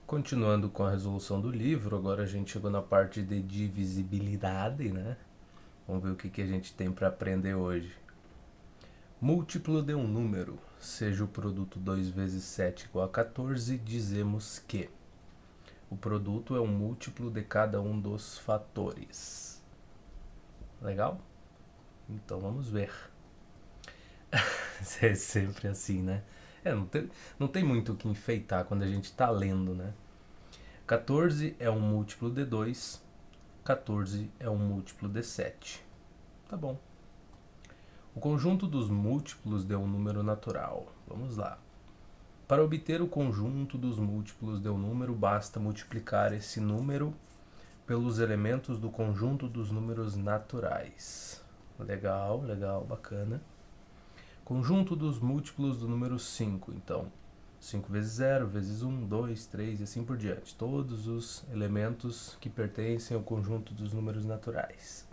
Continuando com a resolução do livro, agora a gente chegou na parte de divisibilidade, né? Vamos ver o que a gente tem para aprender hoje. Múltiplo de um número, seja o produto 2 vezes 7 igual a 14, dizemos que o produto é um múltiplo de cada um dos fatores. Legal? Então vamos ver. É sempre assim, né? Não tem muito o que enfeitar quando a gente está lendo, né? 14 é um múltiplo de 2, 14 é um múltiplo de 7. Tá bom. O conjunto dos múltiplos de um número natural. Vamos lá. Para obter o conjunto dos múltiplos de um número, basta multiplicar esse número pelos elementos do conjunto dos números naturais. Legal, legal, bacana. Conjunto dos múltiplos do número 5, então. 5 vezes 0, vezes 1, 2, 3 e assim por diante. Todos os elementos que pertencem ao conjunto dos números naturais.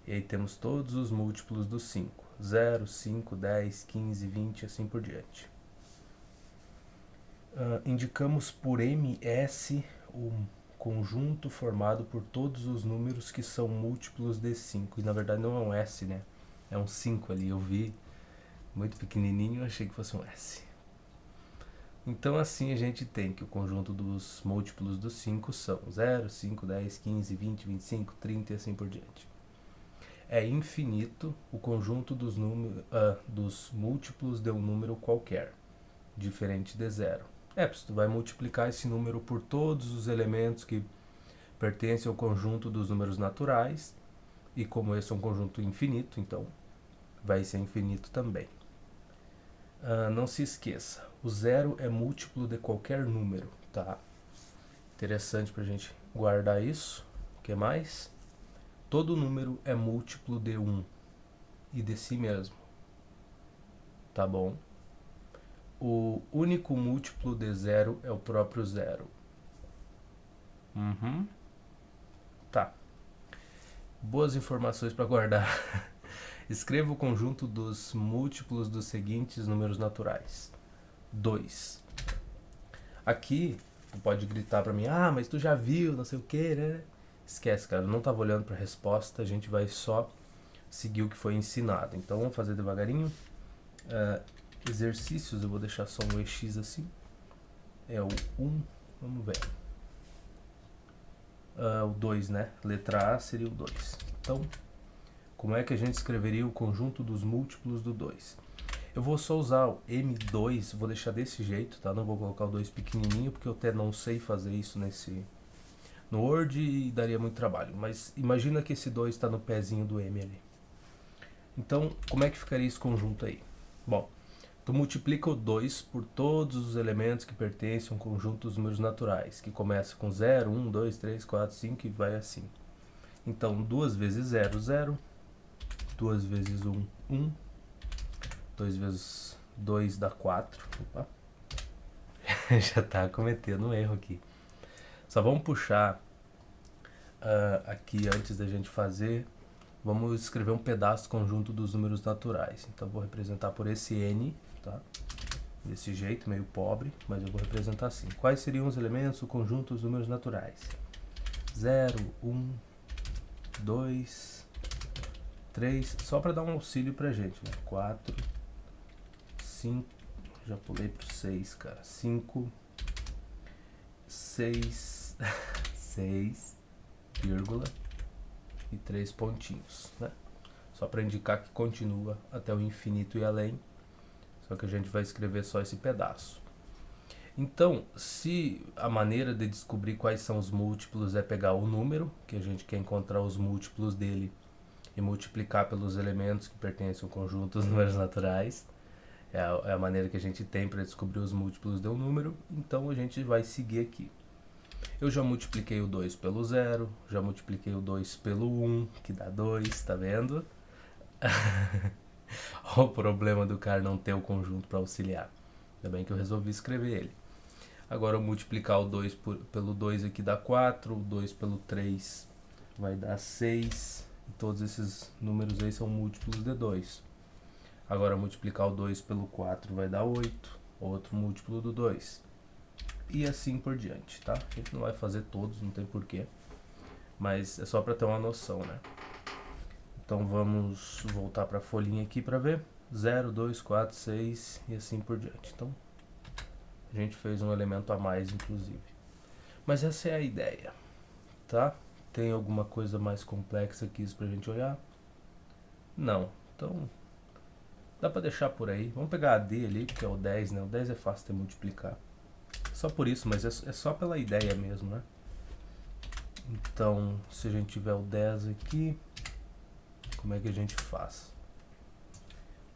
E aí temos todos os múltiplos do 5. 0, 5, 10, 15, 20 e assim por diante. Indicamos por MS o conjunto formado por todos os números que são múltiplos de 5. E na verdade não é um S, né? É um 5 ali. Eu vi muito pequenininho, achei que fosse um S. Então assim a gente tem que o conjunto dos múltiplos do 5 são 0, 5, 10, 15, 20, 25, 30 e assim por diante. É infinito o conjunto dos múltiplos de um número qualquer, diferente de zero. Se tu vai multiplicar esse número por todos os elementos que pertencem ao conjunto dos números naturais, e como esse é um conjunto infinito, então vai ser infinito também. Não se esqueça, o zero é múltiplo de qualquer número, tá? Interessante pra gente guardar isso. O que mais? Todo número é múltiplo de 1 e de si mesmo, tá bom? O único múltiplo de zero é o próprio zero. Tá. Boas informações para guardar. Escreva o conjunto dos múltiplos dos seguintes números naturais. 2. Aqui, tu pode gritar para mim, mas tu já viu, não sei o que, né? Esquece, cara, eu não estava olhando para a resposta, a gente vai só seguir o que foi ensinado. Então vamos fazer devagarinho. Exercícios, eu vou deixar só um EX assim. É o 1, vamos ver. O 2, né? Letra A seria o 2. Então, como é que a gente escreveria o conjunto dos múltiplos do 2? Eu vou só usar o M2, vou deixar desse jeito, tá? Não vou colocar o 2 pequenininho, porque eu até não sei fazer isso no Word e daria muito trabalho. Mas imagina que esse 2 está no pezinho do M ali. Então, como é que ficaria esse conjunto aí? Bom, tu multiplica o 2 por todos os elementos que pertencem a um conjunto dos números naturais, que começa com 0, 1, 2, 3, 4, 5 e vai assim. Então, 2 vezes 0, 0. 2 vezes 1, 1. 2 vezes 2 dá 4. Opa. Já tá cometendo um erro aqui. Só vamos puxar aqui antes da gente fazer. Vamos escrever um pedaço conjunto dos números naturais. Então vou representar por esse N, tá? Desse jeito, meio pobre, mas eu vou representar assim. Quais seriam os elementos do conjunto dos números naturais? 0, 1, 2, 3, só para dar um auxílio pra gente, né? 4, 5, já pulei pro 6, cara. 5, 6, 6, vírgula e 3 pontinhos, né? Só para indicar que continua até o infinito e além, só que a gente vai escrever só esse pedaço. Então, se a maneira de descobrir quais são os múltiplos é pegar o número, que a gente quer encontrar os múltiplos dele, e multiplicar pelos elementos que pertencem ao conjunto dos números naturais, é a maneira que a gente tem para descobrir os múltiplos de um número, então a gente vai seguir aqui. Eu já multipliquei o 2 pelo 0, já multipliquei o 2 pelo 1, que dá 2, tá vendo? Olha o problema do cara não ter o conjunto para auxiliar. Ainda bem que eu resolvi escrever ele. Agora eu multiplicar o 2 pelo 2 aqui dá 4, o 2 pelo 3 vai dar 6. E todos esses números aí são múltiplos de 2. Agora multiplicar o 2 pelo 4 vai dar 8, outro múltiplo do 2. e assim por diante, tá? A gente não vai fazer todos, não tem porquê, mas é só para ter uma noção, né? Então vamos voltar para a folhinha aqui para ver. 0, 2, 4, 6 e assim por diante. Então a gente fez um elemento a mais, inclusive. Mas essa é a ideia, tá? Tem alguma coisa mais complexa que isso pra gente olhar? Não. Então dá pra deixar por aí. Vamos pegar a D ali, que é o 10, né? O 10 é fácil de multiplicar. Só por isso, mas é só pela ideia mesmo, né? Então, se a gente tiver o 10 aqui, como é que a gente faz?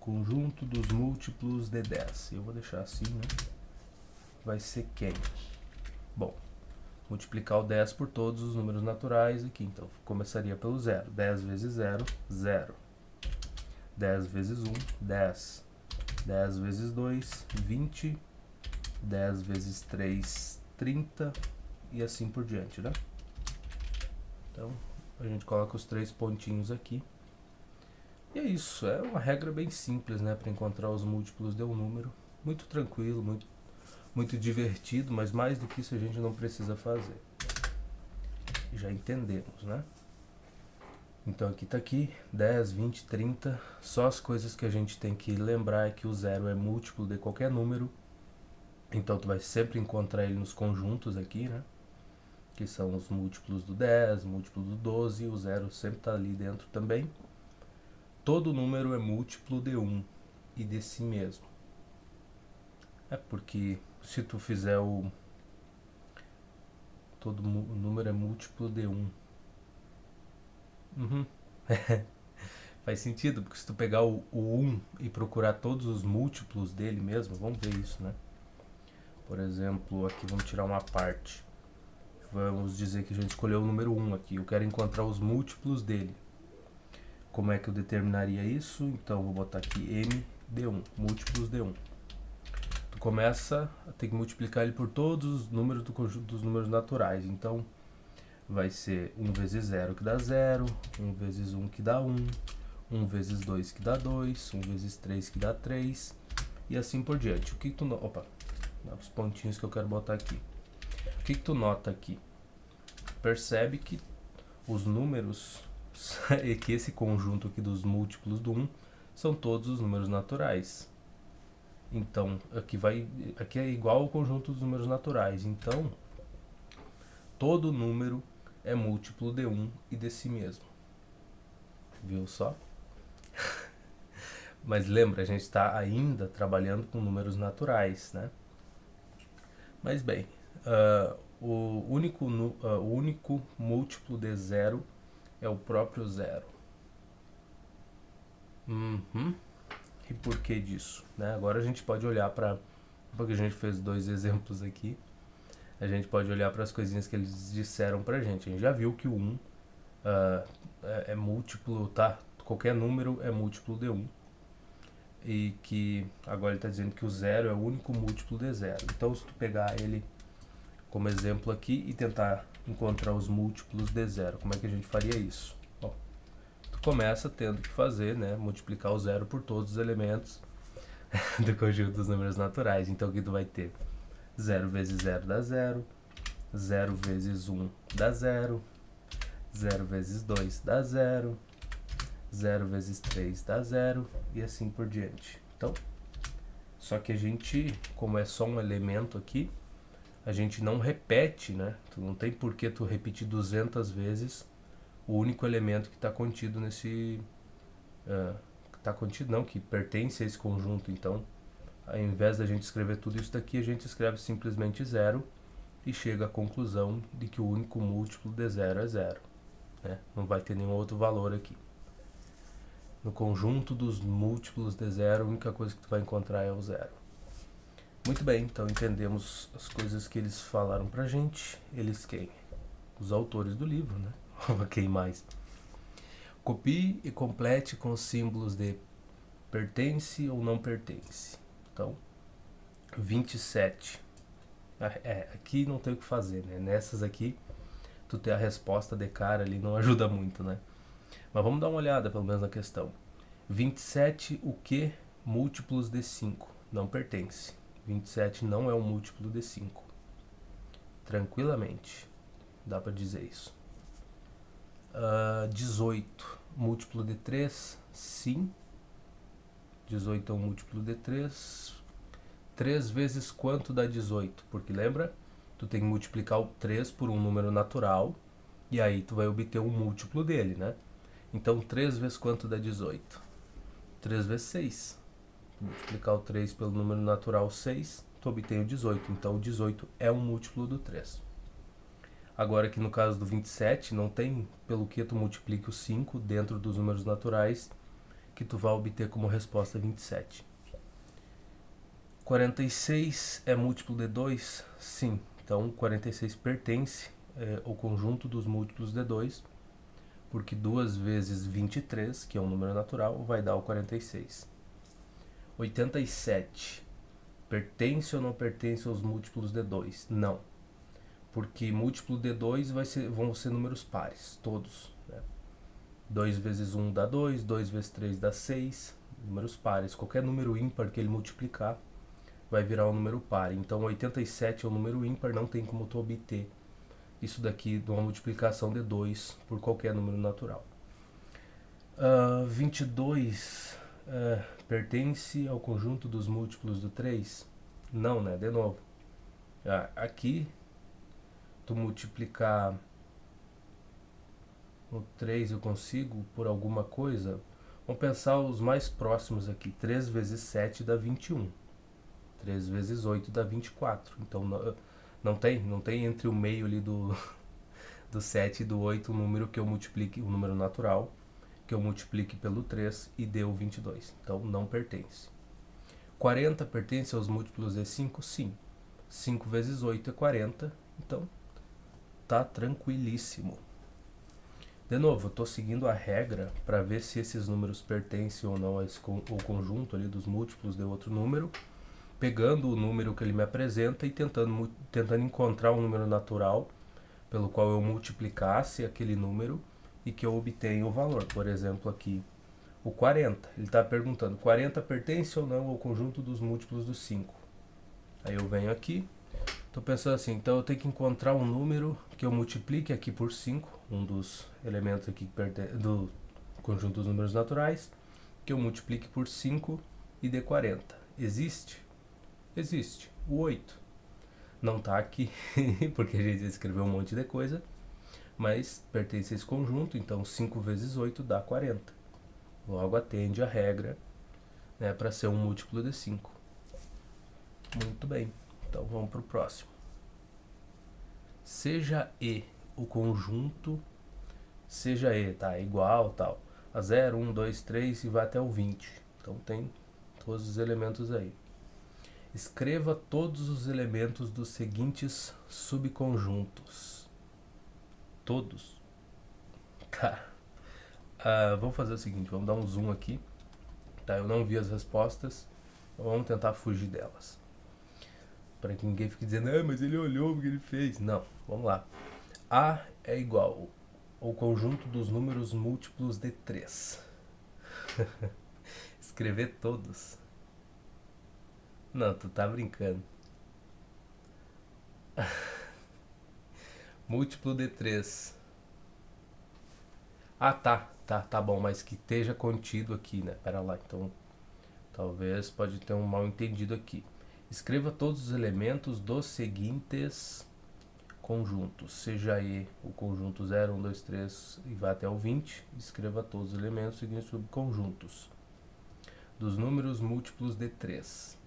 Conjunto dos múltiplos de 10. Eu vou deixar assim, né? Vai ser quem? Bom, multiplicar o 10 por todos os números naturais aqui. Então, começaria pelo 0. 10 vezes 0, 0. 10 vezes 1, 10. 10 vezes 2, 20. 10 vezes 3, 30. E assim por diante, né? Então, a gente coloca os 3 pontinhos aqui. E é isso. É uma regra bem simples, né? Para encontrar os múltiplos de um número. Muito tranquilo, muito divertido, mas mais do que isso a gente não precisa fazer. Já entendemos, né? Então aqui tá aqui, 10, 20, 30, só as coisas que a gente tem que lembrar é que o zero é múltiplo de qualquer número, então tu vai sempre encontrar ele nos conjuntos aqui, né? Que são os múltiplos do 10, múltiplo do 12, o zero sempre tá ali dentro também. Todo número é múltiplo de 1 e de si mesmo. É porque se tu fizer todo número é múltiplo de 1. Uhum. Faz sentido, porque se tu pegar o 1 e procurar todos os múltiplos dele mesmo, vamos ver isso, né? Por exemplo, aqui vamos tirar uma parte. Vamos dizer que a gente escolheu o número 1 aqui. Eu quero encontrar os múltiplos dele. Como é que eu determinaria isso? Então, vou botar aqui M de 1, múltiplos de 1. Tu começa a ter que multiplicar ele por todos os números do conjunto dos números naturais. Então, vai ser 1 vezes 0 que dá 0, 1 vezes 1 que dá 1, 1 vezes 2 que dá 2, 1 vezes 3 que dá 3, e assim por diante. O que tu nota? Opa, os pontinhos que eu quero botar aqui. O que tu nota aqui? Percebe que os números, que esse conjunto aqui dos múltiplos do 1, são todos os números naturais. Então, aqui é igual ao conjunto dos números naturais. Então, todo número é múltiplo de 1 e de si mesmo. Viu só? Mas lembra, a gente está ainda trabalhando com números naturais, né? Mas bem, o único múltiplo de zero é o próprio zero. Uhum. E por que disso? Né? Agora a gente pode olhar para... Porque a gente fez 2 exemplos aqui. A gente pode olhar para as coisinhas que eles disseram pra gente. A gente já viu que o 1 é múltiplo, tá? Qualquer número é múltiplo de 1. E que agora ele está dizendo que o zero é o único múltiplo de zero. Então, se tu pegar ele como exemplo aqui e tentar encontrar os múltiplos de zero, como é que a gente faria isso? Bom, tu começa tendo que fazer, né, multiplicar o zero por todos os elementos do conjunto dos números naturais. Então, aqui tu vai ter 0 vezes 0 dá 0, 0 vezes 1 dá 0, 0 vezes 2 dá 0, 0 vezes 3 dá 0 e assim por diante. Então, só que a gente, como é só um elemento aqui, a gente não repete, né? Tu não tem por que tu repetir 200 vezes o único elemento que está contido nesse... que pertence a esse conjunto. Então, ao invés da gente escrever tudo isso daqui, a gente escreve simplesmente 0 e chega à conclusão de que o único múltiplo de 0 é 0. Né? Não vai ter nenhum outro valor aqui. No conjunto dos múltiplos de 0, a única coisa que tu vai encontrar é o 0. Muito bem, então entendemos as coisas que eles falaram pra gente. Eles quem? Os autores do livro, né? Quem mais? Copie e complete com os símbolos de pertence ou não pertence. Então, 27. Aqui não tem o que fazer, né? Nessas aqui, tu ter a resposta de cara ali não ajuda muito, né? Mas vamos dar uma olhada, pelo menos, na questão. 27, o que? Múltiplos de 5. Não pertence. 27 não é um múltiplo de 5. tranquilamente. Dá para dizer isso. 18, múltiplo de 3, sim. 18 é um múltiplo de 3. 3 vezes quanto dá 18? Porque lembra? Tu tem que multiplicar o 3 por um número natural, e aí tu vai obter um múltiplo dele, né? Então 3 vezes quanto dá 18? 3 vezes 6. Multiplicar o 3 pelo número natural 6, tu obtém o 18. Então o 18 é um múltiplo do 3. Agora aqui no caso do 27, não tem pelo que tu multiplique o 5 dentro dos números naturais que tu vai obter como resposta 27. 46 é múltiplo de 2? Sim. Então 46 pertence ao conjunto dos múltiplos de 2, porque 2 vezes 23, que é um número natural, vai dar o 46. 87 pertence ou não pertence aos múltiplos de 2? Não. Porque múltiplo de 2 vão ser números pares, todos. Né? 2 vezes 1 dá 2, 2 vezes 3 dá 6, números pares. Qualquer número ímpar que ele multiplicar vai virar um número par. Então 87 é um número ímpar, não tem como tu obter isso daqui de uma multiplicação de 2 por qualquer número natural. 22 pertence ao conjunto dos múltiplos do 3? Não, né? De novo. Aqui, tu multiplicar o 3 eu consigo por alguma coisa. Vamos pensar os mais próximos aqui. 3 vezes 7 dá 21. 3 vezes 8 dá 24. Então não tem entre o meio ali do 7 e do 8 um número que eu multiplique, um número natural, que eu multiplique pelo 3 e dê o 22. Então não pertence. 40 pertence aos múltiplos de 5? Sim. 5 vezes 8 é 40. Então tá tranquilíssimo. De novo, eu estou seguindo a regra para ver se esses números pertencem ou não ao conjunto ali dos múltiplos de outro número, pegando o número que ele me apresenta e tentando encontrar um número natural pelo qual eu multiplicasse aquele número e que eu obtenha o valor. Por exemplo, aqui o 40. Ele está perguntando, 40 pertence ou não ao conjunto dos múltiplos do 5? Aí eu venho aqui, estou pensando assim, então eu tenho que encontrar um número que eu multiplique aqui por 5, um dos elementos aqui do conjunto dos números naturais, que eu multiplique por 5 e dê 40. Existe? Existe. O 8. Não está aqui, porque a gente escreveu um monte de coisa, mas pertence a esse conjunto, então 5 vezes 8 dá 40. Logo atende a regra, né, para ser um múltiplo de 5. Muito bem, então vamos para o próximo. Seja E o conjunto, seja E, tá, igual, tal, a 0, 1, 2, 3 e vai até o 20. Então tem todos os elementos aí. Escreva todos os elementos dos seguintes subconjuntos. Todos. Tá. Vamos fazer o seguinte, vamos dar um zoom aqui. Tá, eu não vi as respostas, então vamos tentar fugir delas. Para que ninguém fique dizendo, mas ele olhou o que ele fez. Não, vamos lá. A é igual ao conjunto dos números múltiplos de 3. Escrever todos. Não, tu tá brincando. Múltiplo de 3. Tá bom, mas que esteja contido aqui, né? Pera lá, então talvez pode ter um mal entendido aqui. Escreva todos os elementos dos seguintes conjuntos. Seja E o conjunto 0, 1, 2, 3 e vai até o 20. Escreva todos os elementos dos seguintes subconjuntos. Dos números múltiplos de 3.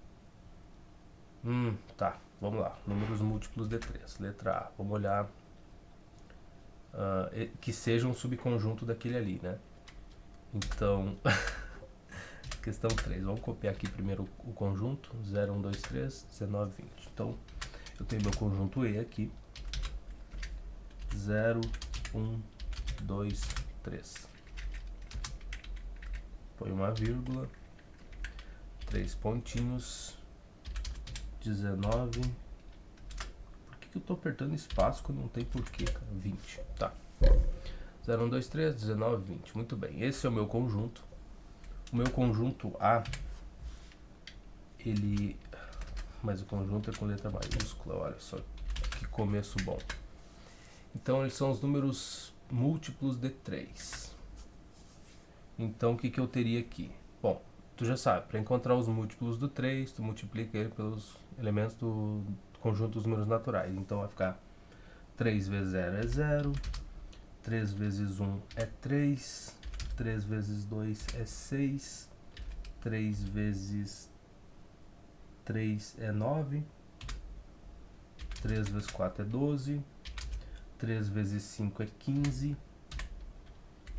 Tá, vamos lá. Números múltiplos de 3. Letra A. Vamos olhar que seja um subconjunto daquele ali, né? Então, questão 3. Vamos copiar aqui primeiro o conjunto. 0, 1, 2, 3, 19, 20. Então, eu tenho meu conjunto E aqui. 0, 1, 2, 3. Põe uma vírgula. 3 pontinhos. 19. Por que eu tô apertando espaço quando não tem porquê, cara? 20. Tá. 0, 1, 2, 3, 19, 20. Muito bem. Esse é o meu conjunto. O meu conjunto A, ele... Mas o conjunto é com letra maiúscula, olha só que começo bom. Então eles são os números múltiplos de 3. Então o que eu teria aqui? Bom, tu já sabe, para encontrar os múltiplos do 3, tu multiplica ele pelos elementos do conjunto dos números naturais. Então vai ficar 3 vezes 0 é 0, 3 vezes 1 é 3, 3 vezes 2 é 6, 3 vezes 3 é 9, 3 vezes 4 é 12, 3 vezes 5 é 15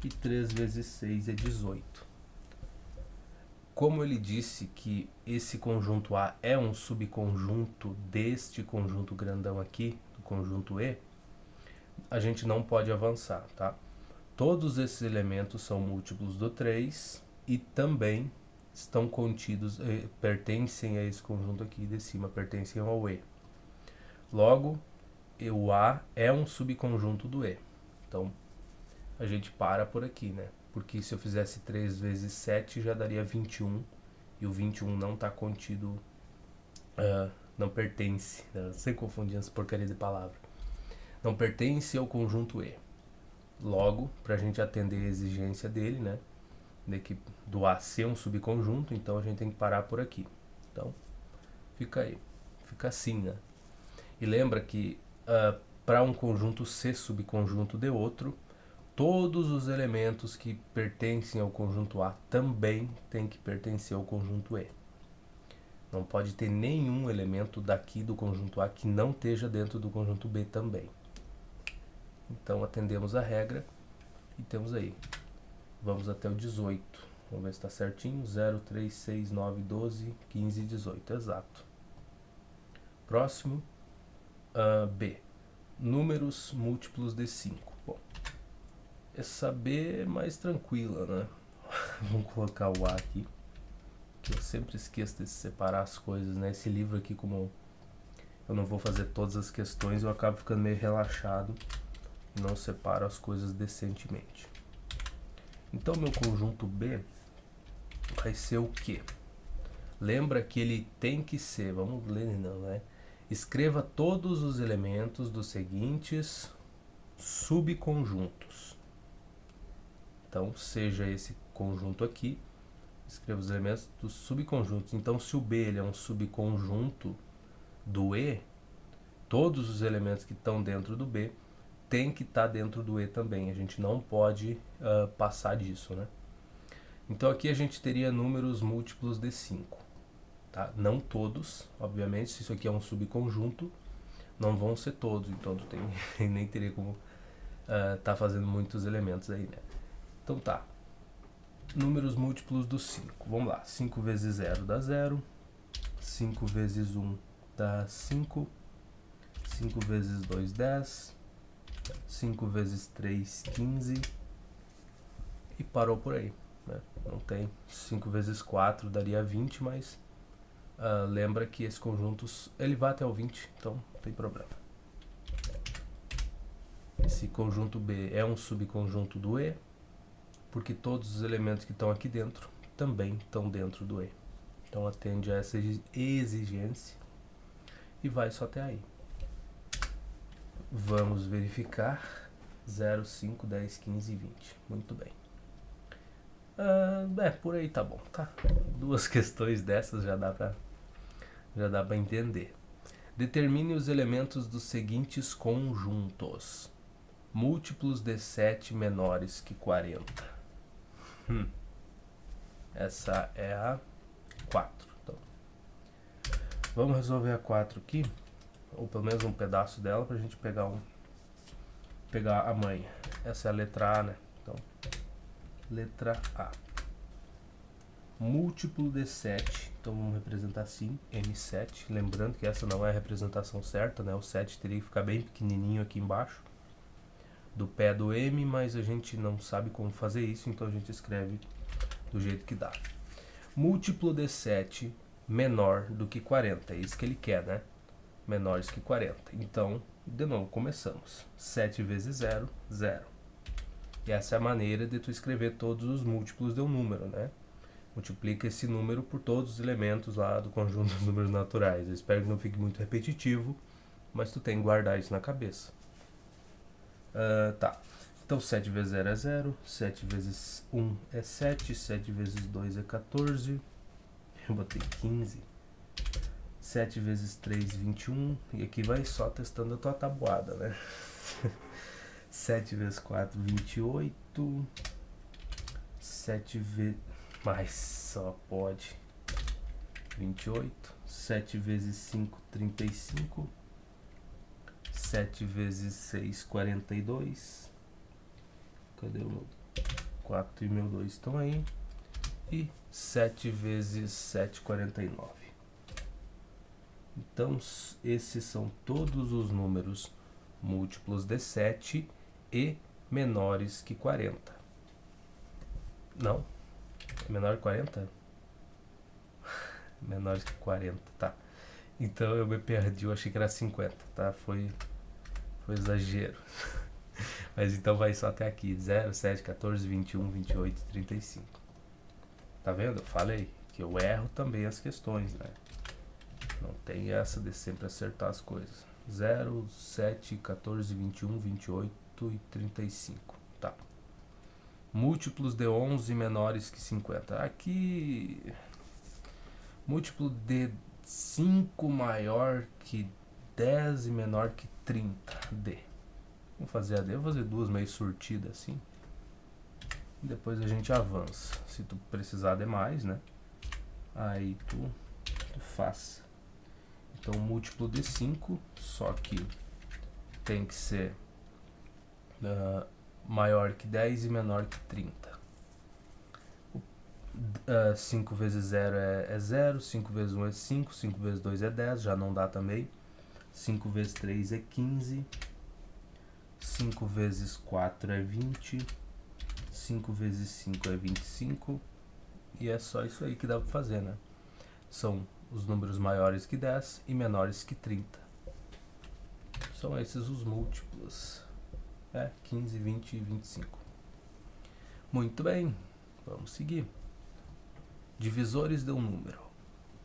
e 3 vezes 6 é 18. Como ele disse que esse conjunto A é um subconjunto deste conjunto grandão aqui, do conjunto E, a gente não pode avançar, tá? Todos esses elementos são múltiplos do 3 e também estão contidos, pertencem a esse conjunto aqui de cima, pertencem ao E. Logo, o A é um subconjunto do E. Então, a gente para por aqui, né? Porque se eu fizesse 3 vezes 7 já daria 21, e o 21 não está contido, não pertence, né? Sem confundir essa porcaria de palavra. Não pertence ao conjunto E. Logo, para a gente atender a exigência dele, né? Do A ser um subconjunto, então a gente tem que parar por aqui. Então, fica aí. Fica assim, né? E lembra que para um conjunto ser subconjunto de outro, todos os elementos que pertencem ao conjunto A também têm que pertencer ao conjunto E. Não pode ter nenhum elemento daqui do conjunto A que não esteja dentro do conjunto B também. Então atendemos a regra e temos aí. Vamos até o 18. Vamos ver se está certinho. 0, 3, 6, 9, 12, 15 e 18. Exato. Próximo. B. Números múltiplos de 5. Bom, essa B é mais tranquila, né? Vamos colocar o A aqui, que eu sempre esqueço de separar as coisas, né? Esse livro aqui, como eu não vou fazer todas as questões, eu acabo ficando meio relaxado e não separo as coisas decentemente. Então, meu conjunto B vai ser o quê? Lembra que ele tem que ser, vamos ler não, né? Escreva todos os elementos dos seguintes subconjuntos. Então, seja esse conjunto aqui, escreva os elementos dos subconjuntos. Então, se o B ele é um subconjunto do E, todos os elementos que estão dentro do B tem que estar dentro do E também. A gente não pode passar disso, né? Então aqui a gente teria números múltiplos de 5. Tá? Não todos, obviamente, se isso aqui é um subconjunto, não vão ser todos. Então tu nem teria como tá fazendo muitos elementos aí, né? Então tá. Números múltiplos do 5. Vamos lá. 5 vezes 0 dá 0. 5 vezes 1 dá 5. 5 vezes 2, 10. 5 vezes 3, 15. E parou por aí, né? Não tem. 5 vezes 4 daria 20, mas lembra que esse conjunto ele vai até o 20, então não tem problema. Esse conjunto B é um subconjunto do E, porque todos os elementos que estão aqui dentro também estão dentro do E. Então atende a essa exigência e vai só até aí. Vamos verificar. 0, 5, 10, 15 e 20. Muito bem. Por aí tá bom, tá? 2 questões dessas já dá pra entender. Determine os elementos dos seguintes conjuntos. Múltiplos de 7 menores que 40. Essa é a 4. Então, vamos resolver a 4 aqui, ou pelo menos um pedaço dela, pra gente pegar a mãe. Essa é a letra A, né? Então, letra A. Múltiplo de 7, então vamos representar assim, M7. Lembrando que essa não é a representação certa, né? O 7 teria que ficar bem pequenininho aqui embaixo do pé do M, mas a gente não sabe como fazer isso, então a gente escreve do jeito que dá. Múltiplo de 7 menor do que 40, é isso que ele quer, né? Menores que 40. Então, de novo, começamos. 7 vezes 0, 0. E essa é a maneira de tu escrever todos os múltiplos de um número, né? Multiplica esse número por todos os elementos lá do conjunto dos números naturais. Eu espero que não fique muito repetitivo, mas tu tem que guardar isso na cabeça. Tá. Então 7 vezes 0 é 0, 7 vezes 1 é 7, 7 vezes 2 é 14, eu botei 15, 7 vezes 3, 21, e aqui vai só testando a tua tabuada, né? 7 vezes 4, 28, 7 vezes... mas só pode... 28, 7 vezes 5, 35, 7 vezes 6, 42, cadê o meu 4 e meu 2 estão aí, e 7 vezes 7, 49. Então, esses são todos os números múltiplos de 7 e menores que 40. Não? É menor que 40? Menores que 40, tá. Então eu me perdi, eu achei que era 50, tá? Foi exagero. Mas então vai só até aqui, 0, 7, 14, 21, 28, 35. Tá vendo? Eu falei que eu erro também as questões, né? Não tem essa de sempre acertar as coisas. 0, 7, 14, 21, 28 e 35. Tá. Múltiplos de 11 menores que 50. Aqui... múltiplo de 5 maior que 10 e menor que 30. D. Vamos fazer a D. Vou fazer duas meio surtidas assim. E depois a gente avança. Se tu precisar de mais, né? Aí tu faz. Então, múltiplo de 5, só que tem que ser maior que 10 e menor que 30. 5 vezes 0 é 0, 5 vezes 1 é 5, 5 vezes 2 é 10, já não dá também. 5 vezes 3 é 15, 5 vezes 4 é 20, 5 vezes 5 é 25, e é só isso aí que dá pra fazer, né? São os números maiores que 10 e menores que 30. São esses os múltiplos. 15, 20 e 25. Muito bem, vamos seguir. Divisores de um número.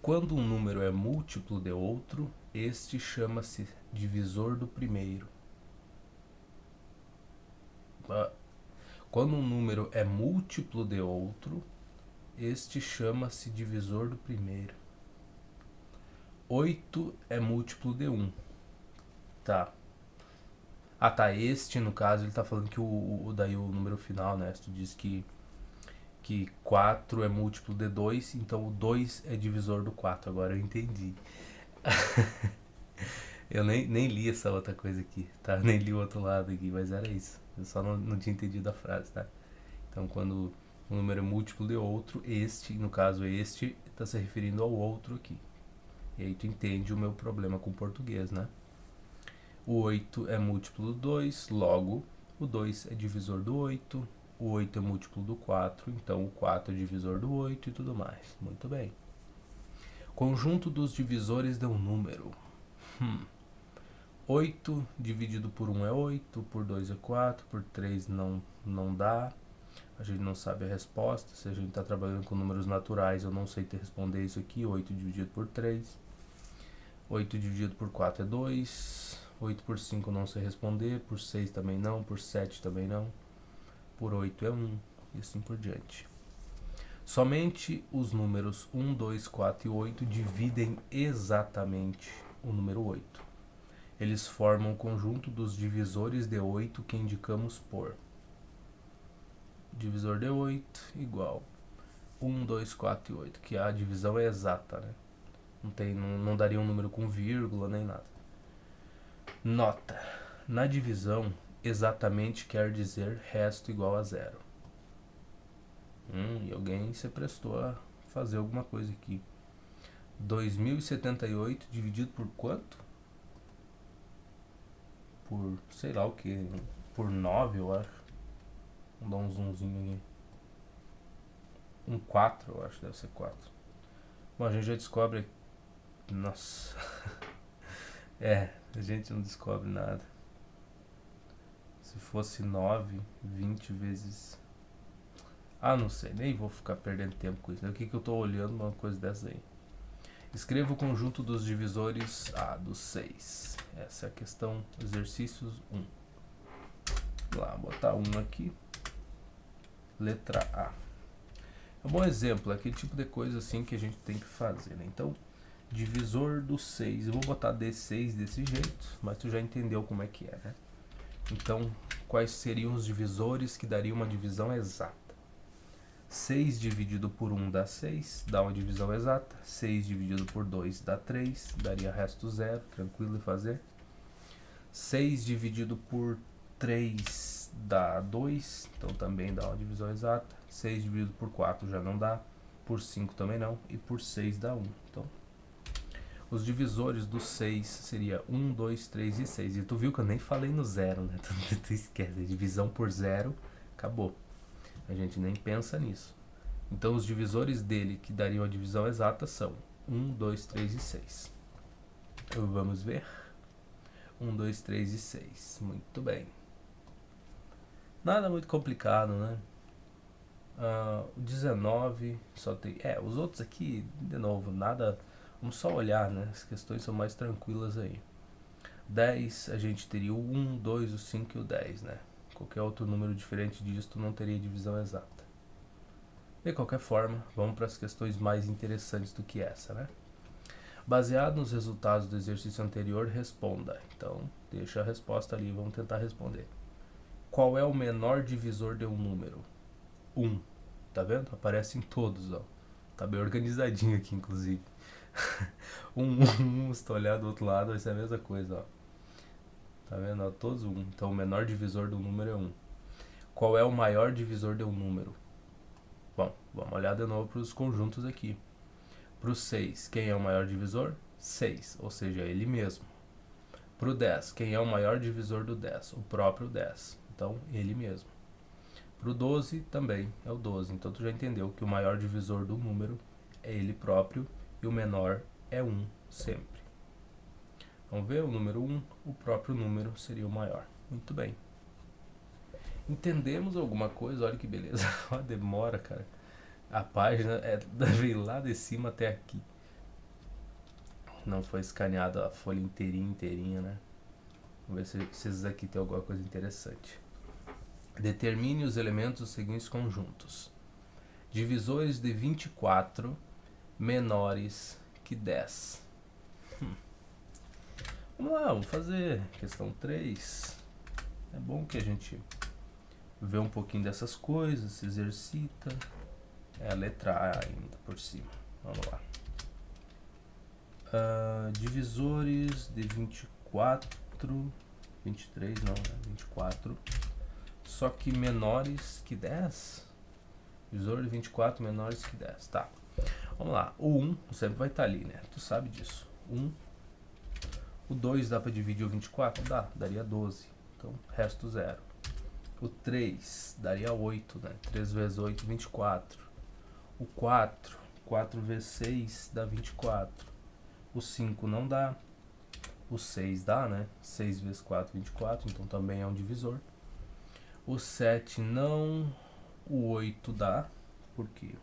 Quando um número é múltiplo de outro, este chama-se divisor do primeiro. Quando um número é múltiplo de outro, este chama-se divisor do primeiro. 8 é múltiplo de 1. Tá. Ah, tá. Este, no caso, ele tá falando que daí o número final, né? Se tu diz que 4 é múltiplo de 2, então o 2 é divisor do 4. Agora eu entendi. Eu nem li essa outra coisa aqui, tá? Nem li o outro lado aqui, mas era isso. Eu só não tinha entendido a frase, tá? Então, quando um número é múltiplo de outro, este, no caso este, está se referindo ao outro aqui. E aí tu entende o meu problema com o português, né? O 8 é múltiplo do 2, logo o 2 é divisor do 8, o 8 é múltiplo do 4, então o 4 é divisor do 8 e tudo mais. Muito bem. Conjunto dos divisores de um número. 8 dividido por 1 é 8, por 2 é 4, por 3 não dá. A gente não sabe a resposta. Se a gente está trabalhando com números naturais, eu não sei te responder isso aqui. 8 dividido por 3. 8 dividido por 4 é 2. 8 por 5 não sei responder. Por 6 também não. Por 7 também não. Por 8 é 1. E assim por diante. Somente os números 1, 2, 4 e 8 dividem exatamente o número 8. Eles formam o conjunto dos divisores de 8 que indicamos por divisor de 8 igual 1, 2, 4 e 8, que a divisão é exata, né? Não daria um número com vírgula nem nada. Nota: na divisão, exatamente quer dizer resto igual a zero. E alguém se prestou a fazer alguma coisa aqui. 2078 dividido por quanto? Por sei lá o que. Por 9, eu acho. Vamos dar um zoomzinho aqui. 4, eu acho, deve ser 4. Bom, a gente já descobre. Nossa. A gente não descobre nada. Se fosse 9, 20 vezes. Não sei, nem vou ficar perdendo tempo com isso. O que eu tô olhando uma coisa dessa aí? Escreva o conjunto dos divisores dos 6. Essa é a questão exercícios 1. Vamos lá, botar 1 aqui. Letra A. É um bom exemplo, é aquele tipo de coisa assim que a gente tem que fazer, né? Então, divisor do 6. Eu vou botar D6 desse jeito, mas tu já entendeu como é que é, né? Então, quais seriam os divisores que daria uma divisão exata? 6 dividido por 1 dá 6, dá uma divisão exata. 6 dividido por 2 dá 3, daria resto 0, tranquilo de fazer. 6 dividido por 3 dá 2, então também dá uma divisão exata. 6 dividido por 4 já não dá, por 5 também não, e por 6 dá 1. Então, os divisores do 6 seria 1, 2, 3 e 6. E tu viu que eu nem falei no 0, né? Tu esquece, divisão por 0, acabou. A gente nem pensa nisso. Então, os divisores dele que dariam a divisão exata são 1, 2, 3 e 6. Vamos ver. 1, 2, 3 e 6. Muito bem. Nada muito complicado, né? O 19 só tem... os outros aqui, de novo, nada... Vamos só olhar, né? As questões são mais tranquilas aí. 10, a gente teria o 1, 2, o 5 e o 10, né? Qualquer outro número diferente disso não teria divisão exata. De qualquer forma, vamos para as questões mais interessantes do que essa, né? Baseado nos resultados do exercício anterior, responda. Então, deixa a resposta ali, vamos tentar responder. Qual é o menor divisor de um número? 1. Tá vendo? Aparece em todos, ó. Tá bem organizadinho aqui, inclusive. 1, se tu olhar do outro lado, vai ser a mesma coisa, ó. Tá vendo? Ó, todos 1. Então, o menor divisor do número é 1. Qual é o maior divisor de um número? Bom, vamos olhar de novo para os conjuntos aqui. Para o 6, quem é o maior divisor? 6, ou seja, ele mesmo. Para o 10, quem é o maior divisor do 10? O próprio 10. Então, ele mesmo. Para o 12, também é o 12. Então, tu já entendeu que o maior divisor do número é ele próprio e o menor é 1 sempre. Vamos ver o número 1, o próprio número seria o maior. Muito bem. Entendemos alguma coisa? Olha que beleza. Demora, cara. A página veio lá de cima até aqui. Não foi escaneada a folha inteirinha, né? Vamos ver se esses aqui tem alguma coisa interessante. Determine os elementos dos seguintes conjuntos. Divisores de 24 menores que 10. Vamos lá, vamos fazer questão 3. É bom que a gente vê um pouquinho dessas coisas, se exercita. É a letra A ainda por cima. Vamos lá. Divisores de 24, 23 não, 24, só que menores que 10. Divisor de 24 menores que 10, tá. Vamos lá, o 1 sempre vai estar ali, né? Tu sabe disso. 1. O 2 dá para dividir o 24? Dá, daria 12. Então, resto 0. O 3 daria 8, né? 3 vezes 8, 24. O 4, 4 vezes 6 dá 24. O 5 não dá. O 6 dá, né? 6 vezes 4, 24, então também é um divisor. O 7 não. O 8 dá, porque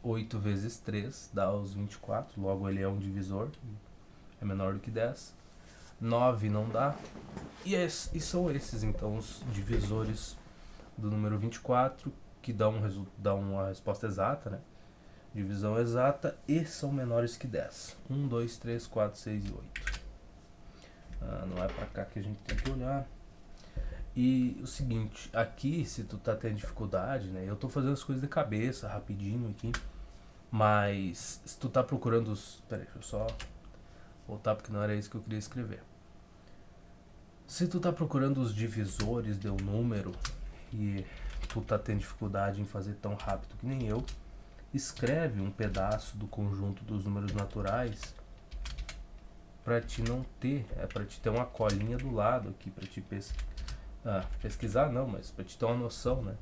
8 vezes 3 dá os 24, logo ele é um divisor, é menor do que 10. 9 não dá. E são esses, então, os divisores do número 24, que dão uma resposta exata, né? Divisão exata, e são menores que 10. 1, 2, 3, 4, 6 e 8. Não é pra cá que a gente tem que olhar. E o seguinte, aqui, se tu tá tendo dificuldade, né? Eu tô fazendo as coisas de cabeça, rapidinho aqui. Mas, se tu tá procurando os... Peraí, deixa eu só voltar, porque não era isso que eu queria escrever. Se tu tá procurando os divisores de um número e tu tá tendo dificuldade em fazer tão rápido que nem eu, escreve um pedaço do conjunto dos números naturais para te não ter, para te ter uma colinha do lado aqui, para te pesquisar não, mas para te ter uma noção, né,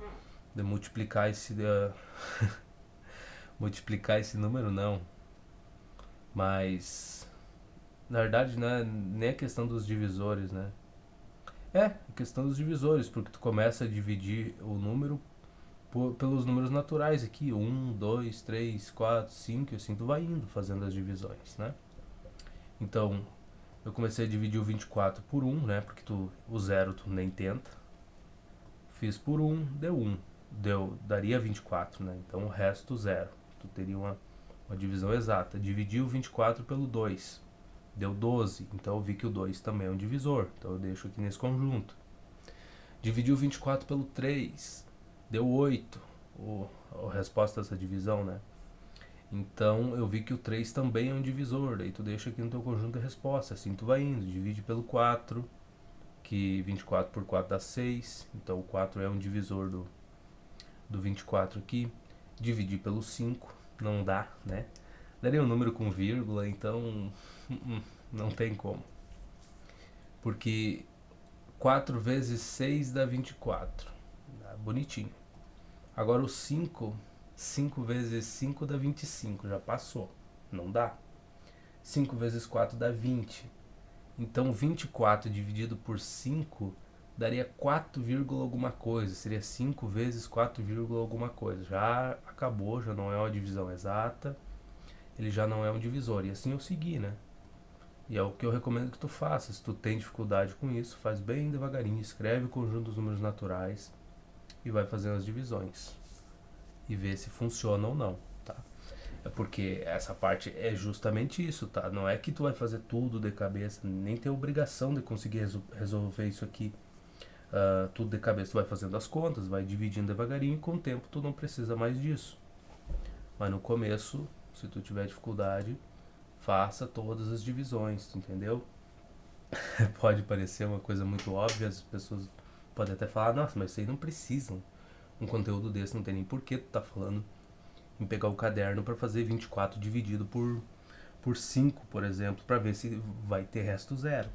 de multiplicar esse multiplicar esse número não, mas na verdade não é nem a questão dos divisores, né, a questão dos divisores, porque tu começa a dividir o número pelos números naturais aqui, 1, 2, 3, 4, 5, e assim tu vai indo fazendo as divisões, né? Então, eu comecei a dividir o 24 por 1, né? Porque o zero tu nem tenta. Fiz por 1, deu 1. Daria 24, né? Então o resto zero. Tu teria uma divisão exata. Dividi o 24 pelo 2. Deu 12. Então eu vi que o 2 também é um divisor. Então eu deixo aqui nesse conjunto. Dividi o 24 pelo 3. Deu 8. A resposta dessa divisão, né? Então eu vi que o 3 também é um divisor. Daí tu deixa aqui no teu conjunto de resposta. Assim tu vai indo. Divide pelo 4. Que 24 por 4 dá 6. Então o 4 é um divisor do 24 aqui. Dividir pelo 5. Não dá, né? Daria um número com vírgula. Então não tem como. Porque 4 vezes 6 dá 24. Dá bonitinho. Agora o 5, 5 vezes 5 dá 25. Já passou. Não dá. 5 vezes 4 dá 20. Então 24 dividido por 5 daria 4, alguma coisa. Seria 5 vezes 4, alguma coisa. Já acabou, já não é uma divisão exata. Ele já não é um divisor. E assim eu segui, né? E é o que eu recomendo que tu faça. Se tu tem dificuldade com isso, faz bem devagarinho. Escreve o conjunto dos números naturais e vai fazendo as divisões. E vê se funciona ou não, tá? É porque essa parte é justamente isso, tá? Não é que tu vai fazer tudo de cabeça, nem tem obrigação de conseguir resolver isso aqui tudo de cabeça. Tu vai fazendo as contas, vai dividindo devagarinho e com o tempo tu não precisa mais disso. Mas no começo, se tu tiver dificuldade, faça todas as divisões, entendeu? Pode parecer uma coisa muito óbvia, as pessoas podem até falar, nossa, mas vocês não precisam. Um conteúdo desse não tem nem porquê tu tá falando em pegar o caderno para fazer 24 dividido por 5, por exemplo, para ver se vai ter resto zero.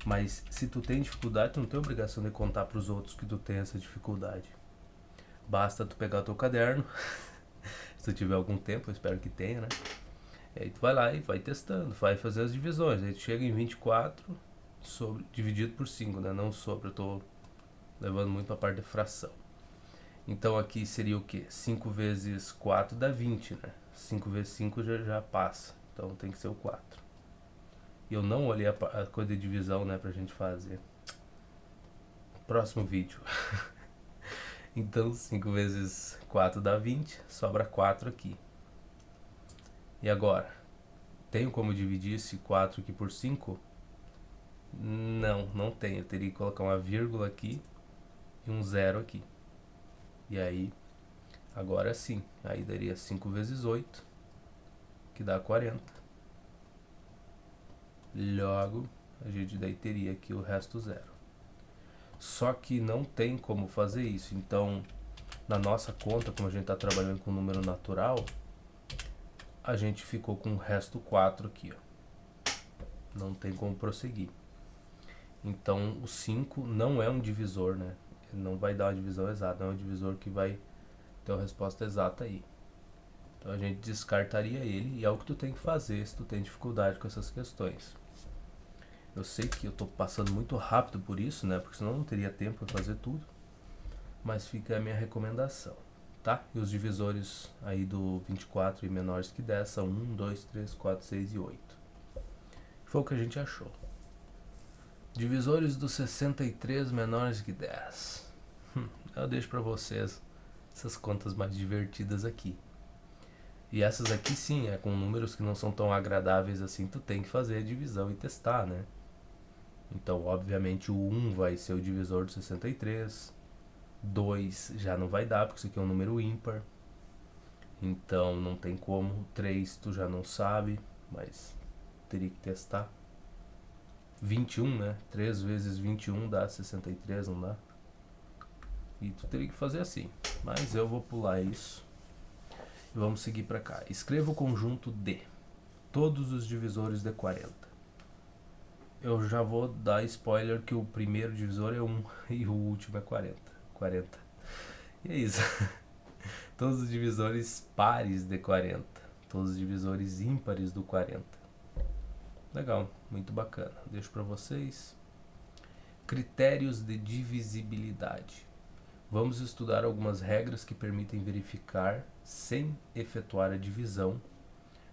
Mas se tu tem dificuldade, tu não tem obrigação de contar para os outros que tu tem essa dificuldade. Basta tu pegar o teu caderno, se tu tiver algum tempo, eu espero que tenha, né? E aí tu vai lá e vai testando, vai fazer as divisões. Aí tu chega em 24 dividido por 5, né? Não sobre, eu tô levando muito a parte de fração. Então aqui seria o que? 5 vezes 4 dá 20, né? 5 vezes 5 já passa. Então tem que ser o 4. E eu não olhei a coisa de divisão, né, pra gente fazer. Próximo vídeo. Então 5 vezes 4 dá 20, sobra 4 aqui. E agora? Tenho como dividir esse 4 aqui por 5? Não tenho. Eu teria que colocar uma vírgula aqui e um zero aqui. E aí, agora sim. Aí daria 5 vezes 8, que dá 40. Logo, a gente daí teria aqui o resto zero. Só que não tem como fazer isso. Então, na nossa conta, como a gente está trabalhando com número natural, a gente ficou com o resto 4 aqui, ó. Não tem como prosseguir. Então, o 5 não é um divisor, né? Não vai dar uma divisão exata, não é um divisor que vai ter uma resposta exata aí. Então, a gente descartaria ele e é o que tu tem que fazer se tu tem dificuldade com essas questões. Eu sei que eu tô passando muito rápido por isso, né? Porque senão eu não teria tempo para fazer tudo. Mas fica a minha recomendação, tá? E os divisores aí do 24 e menores que 10 são 1, 2, 3, 4, 6 e 8. Foi o que a gente achou. Divisores do 63 menores que 10. Eu deixo para vocês essas contas mais divertidas aqui. E essas aqui sim, com números que não são tão agradáveis assim, tu tem que fazer a divisão e testar, né? Então, obviamente, o 1 vai ser o divisor do 63. 2 já não vai dar, porque isso aqui é um número ímpar. Então, não tem como. 3 tu já não sabe, mas teria que testar. 21, né? 3 vezes 21 dá 63, não dá? E tu teria que fazer assim. Mas eu vou pular isso. E vamos seguir para cá. Escreva o conjunto de todos os divisores de 40. Eu já vou dar spoiler que o primeiro divisor é 1 e o último é 40. E é isso. Todos os divisores pares de 40. Todos os divisores ímpares do 40. Legal, muito bacana. Deixo para vocês. Critérios de divisibilidade. Vamos estudar algumas regras que permitem verificar, sem efetuar a divisão,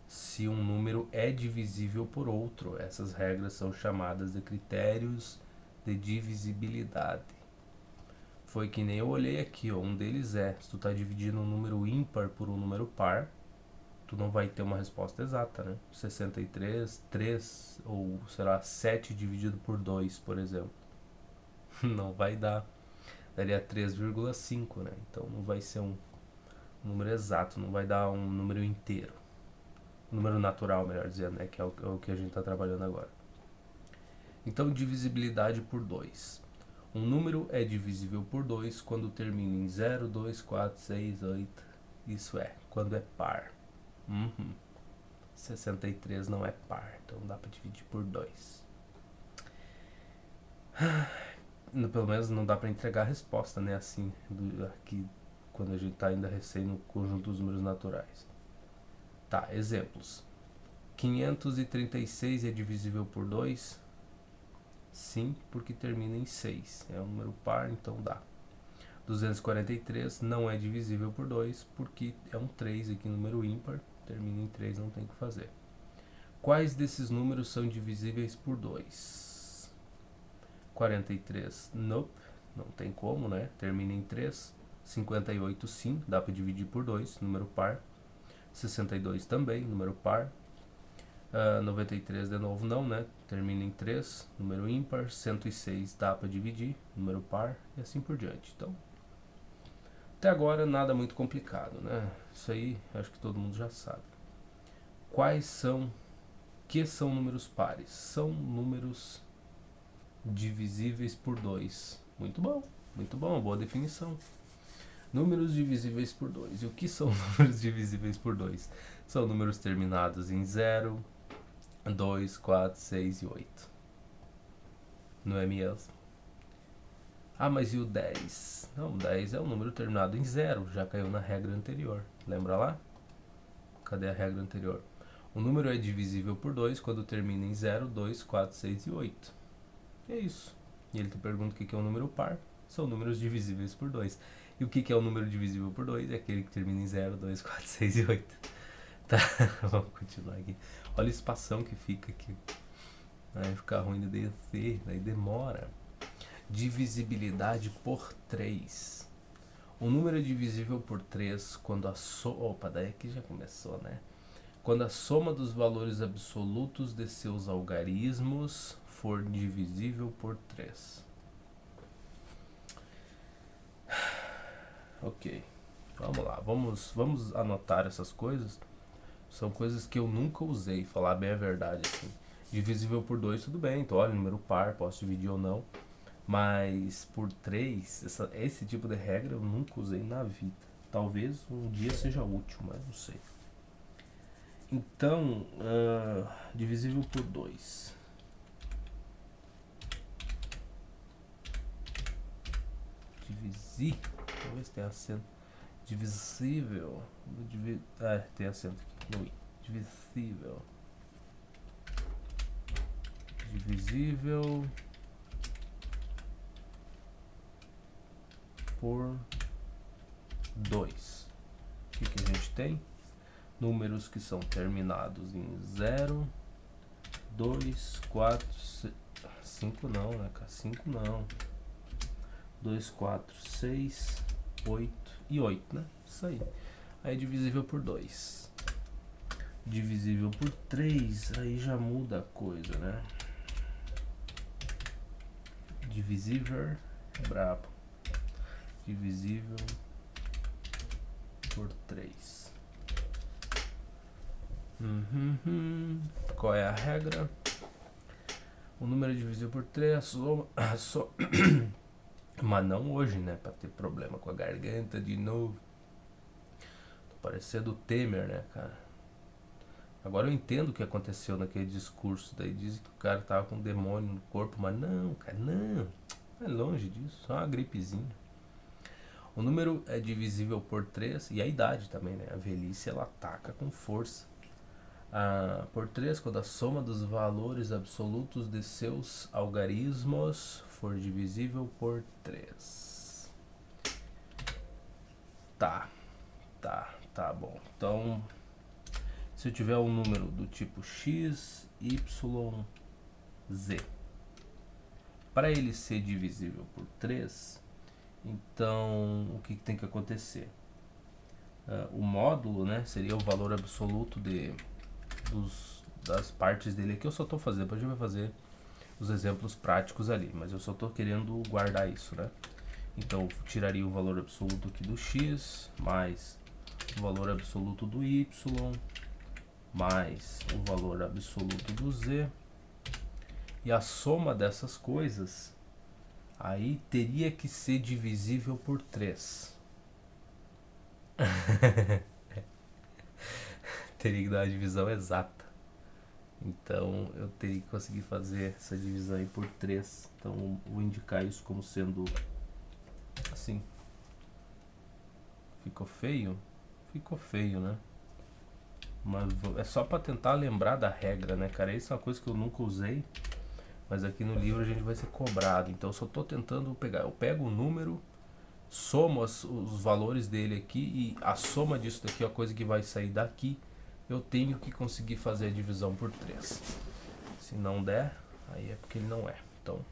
se um número é divisível por outro. Essas regras são chamadas de critérios de divisibilidade. Foi que nem eu olhei aqui, ó, um deles se tu está dividindo um número ímpar por um número par, tu não vai ter uma resposta exata, né? 63, 3 ou, sei lá, 7 dividido por 2, por exemplo. Não vai dar. Daria 3,5, né? Então não vai ser um número exato, não vai dar um número inteiro. Número natural, melhor dizendo, né? Que é o que a gente está trabalhando agora. Então, divisibilidade por 2. Um número é divisível por 2 quando termina em 0, 2, 4, 6, 8. Isso é, quando é par. 63 não é par, então dá para dividir por 2. Pelo menos não dá para entregar a resposta, né? Assim, aqui, quando a gente está ainda recém no conjunto dos números naturais. Tá, exemplos. 536 é divisível por 2? Sim, porque termina em 6. É um número par, então dá. 243 não é divisível por 2, porque é um 3 aqui, número ímpar. Termina em 3, não tem o que fazer. Quais desses números são divisíveis por 2? 43, nope, não tem como, né? Termina em 3. 58, sim, dá para dividir por 2, número par. 62 também, número par. 93 de novo não, né? Termina em 3, número ímpar. 106 dá para dividir, número par, e assim por diante. Então, até agora nada muito complicado, né? Isso aí acho que todo mundo já sabe. Que são números pares? São números divisíveis por 2. Muito bom, boa definição. Números divisíveis por 2. E o que são números divisíveis por 2? São números terminados em 0, 2, 4, 6 e 8. Não é mesmo? Ah, mas e o 10? Não, o 10 é um número terminado em 0, já caiu na regra anterior. Lembra lá? Cadê a regra anterior? O número é divisível por 2 quando termina em 0, 2, 4, 6 e 8. É isso. E ele te pergunta o que é um número par. São números divisíveis por 2. E o que é um número divisível por 2? É aquele que termina em 0, 2, 4, 6 e 8. Tá, vamos continuar aqui. Olha a espação que fica aqui. Vai ficar ruim de descer, daí demora. Divisibilidade por 3. O número é divisível por 3 quando a soma... Opa, daí aqui já começou, né? Quando a soma dos valores absolutos de seus algarismos for divisível por 3. Ok, vamos lá, vamos anotar essas coisas. São coisas que eu nunca usei, falar bem a verdade assim. Divisível por 2 tudo bem, então olha, número par, posso dividir ou não. Mas por 3, esse tipo de regra eu nunca usei na vida. Talvez um dia seja útil, mas não sei. Então, divisível por 2. Divisir, talvez tenha acento. Divisível. Tem acento aqui no i. Divisível. Divisível por 2. O que a gente tem? Números que são terminados em 0, 2, 4, 5 não, né, cara? 5 não. 2, 4, 6, 8 e 8, né? Isso aí. Aí é divisível por 2. Divisível por 3, aí já muda a coisa, né? Divisível, brabo. Divisível por 3. Qual é a regra? O número é divisível por 3, a soma. Mas não hoje, né? Pra ter problema com a garganta de novo. Tô parecendo o Temer, né, cara? Agora eu entendo o que aconteceu naquele discurso. Daí dizem que o cara tava com um demônio no corpo. Mas não, cara, não. É longe disso. Só uma gripezinha. O número é divisível por 3. E a idade também, né? A velhice, ela ataca com força. Por 3, quando a soma dos valores absolutos de seus algarismos for divisível por 3. Tá bom. Então, se eu tiver um número do tipo x, y, z, para ele ser divisível por 3, então o que tem que acontecer? O módulo, né, seria o valor absoluto das partes dele aqui. Eu só estou fazendo, depois a gente vai fazer os exemplos práticos ali, mas eu só estou querendo guardar isso, né? Então eu tiraria o valor absoluto aqui do x, mais o valor absoluto do y, mais o valor absoluto do z, e a soma dessas coisas aí teria que ser divisível por 3. Teria que dar uma divisão exata. Então eu teria que conseguir fazer essa divisão aí por 3. Então vou indicar isso como sendo assim. Ficou feio? Ficou feio, né? Mas é só para tentar lembrar da regra, né, cara? Isso é uma coisa que eu nunca usei, mas aqui no livro a gente vai ser cobrado. Então eu só tô tentando pegar. Eu pego o número, somo os valores dele aqui, e a soma disso daqui, a coisa que vai sair daqui, eu tenho que conseguir fazer a divisão por 3. Se não der, aí é porque ele não é. Então,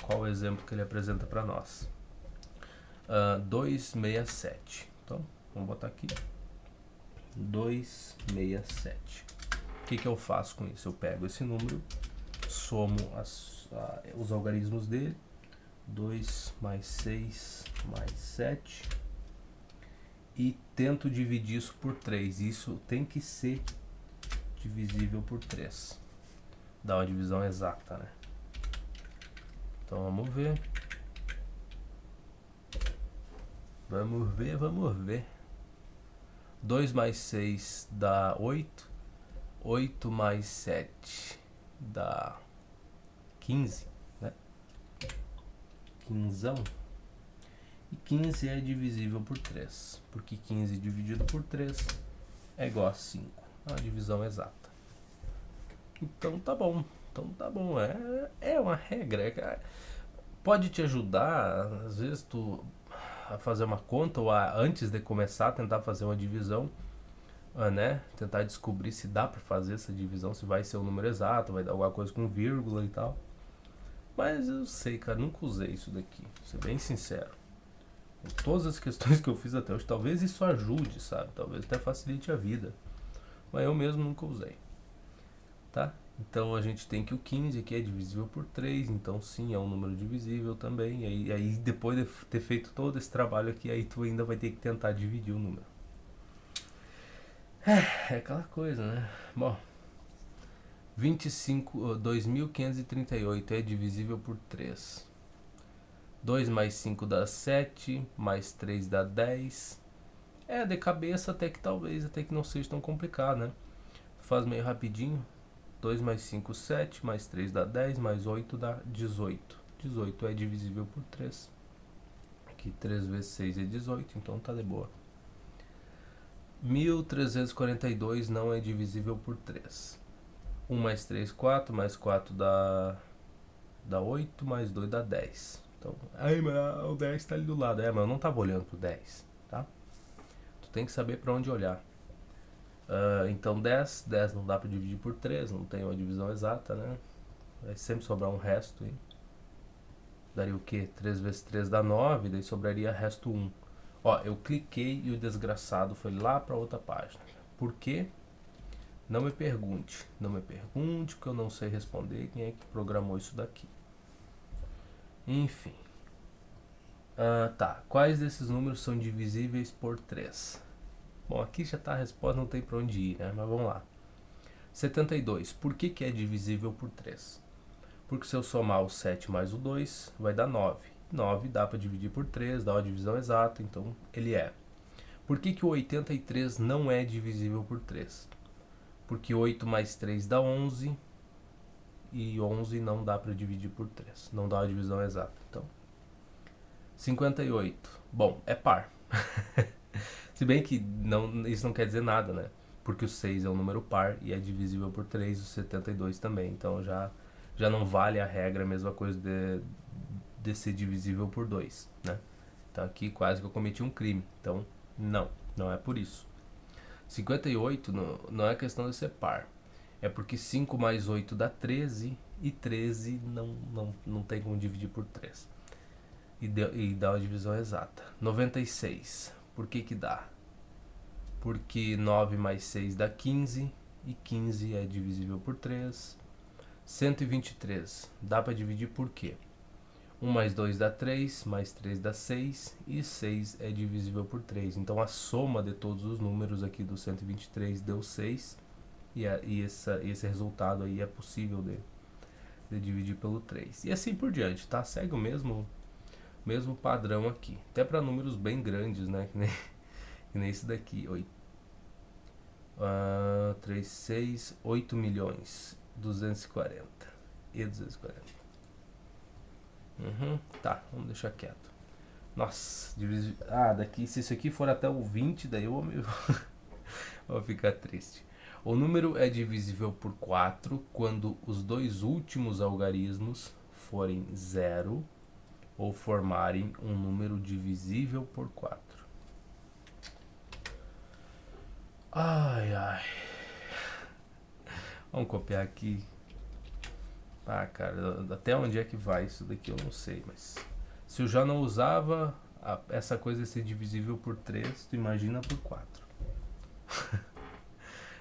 qual o exemplo que ele apresenta para nós? 267. Então, vamos botar aqui 267. O que eu faço com isso? Eu pego esse número, somo os algarismos dele, 2 mais 6 mais 7, e tento dividir isso por 3. Isso tem que ser divisível por 3. Dá uma divisão exata, né? Então vamos ver. Vamos ver. 2 mais 6 dá 8. 8 mais 7 dá 15, né? 15. E 15 é divisível por 3, porque 15 dividido por 3 é igual a 5. É uma divisão exata. Então tá bom. É uma regra. Pode te ajudar, às vezes, a fazer uma conta, ou antes de começar a tentar fazer uma divisão, né? Tentar descobrir se dá para fazer essa divisão, se vai ser o número exato, vai dar alguma coisa com vírgula e tal. Mas eu sei, cara, nunca usei isso daqui, vou ser bem sincero. Em todas as questões que eu fiz até hoje, talvez isso ajude, sabe? Talvez até facilite a vida. Mas eu mesmo nunca usei, tá? Então a gente tem que o 15 aqui é divisível por 3, então sim, é um número divisível também. E aí depois de ter feito todo esse trabalho aqui, aí tu ainda vai ter que tentar dividir o número. É aquela coisa, né? Bom, 2.538 é divisível por 3. 2 mais 5 dá 7, mais 3 dá 10. De cabeça até que talvez, até que não seja tão complicado, né? Faz meio rapidinho. 2 mais 5, 7, mais 3 dá 10, mais 8 dá 18. 18 é divisível por 3. Aqui 3 vezes 6 é 18, então tá de boa. 1.342 não é divisível por 3. 1 mais 3, 4, mais 4 dá 8, mais 2 dá 10. Então, mas o 10 tá ali do lado. Mas eu não tava olhando pro 10, tá? Tu tem que saber para onde olhar. Então 10 não dá para dividir por 3, não tem uma divisão exata, né? Vai sempre sobrar um resto aí. Daria o quê? 3 vezes 3 dá 9, daí sobraria resto 1. Ó, eu cliquei e o desgraçado foi lá para outra página. Por quê? Não me pergunte, porque eu não sei responder quem é que programou isso daqui. Enfim. Tá, quais desses números são divisíveis por 3? Bom, aqui já tá a resposta, não tem pra onde ir, né? Mas vamos lá. 72, por que é divisível por 3? Porque se eu somar o 7 mais o 2, vai dar 9. 9 dá para dividir por 3, dá uma divisão exata, então ele é. Por que o 83 não é divisível por 3? Porque 8 mais 3 dá 11, e 11 não dá para dividir por 3. Não dá uma divisão exata, então. 58, bom, é par. Se bem que isso não quer dizer nada, né? Porque o 6 é um número par e é divisível por 3, o 72 também. Então já não vale a regra, a mesma coisa de ser divisível por 2, né? Então aqui quase que eu cometi um crime. Então não é por isso. 58 não é questão de ser par. É porque 5 mais 8 dá 13 e 13 não tem como dividir por 3. E dá uma divisão exata. 96. Por que dá? Porque 9 mais 6 dá 15 e 15 é divisível por 3. 123. Dá para dividir por quê? 1 mais 2 dá 3, mais 3 dá 6 e 6 é divisível por 3. Então a soma de todos os números aqui do 123 deu 6 e esse resultado aí é possível de dividir pelo 3. E assim por diante, tá? Segue o mesmo padrão aqui. Até para números bem grandes, né? Que nem esse daqui. 3, 6, 8 milhões 240 e 240. Tá, vamos deixar quieto. Nossa, daqui, se isso aqui for até o 20, daí eu vou ficar triste. O número é divisível por 4 quando os dois últimos algarismos forem 0 ou formarem um número divisível por 4. Ai. Vamos copiar aqui. Cara, até onde é que vai isso daqui eu não sei, mas se eu já não usava essa coisa de ser divisível por 3, tu imagina por 4.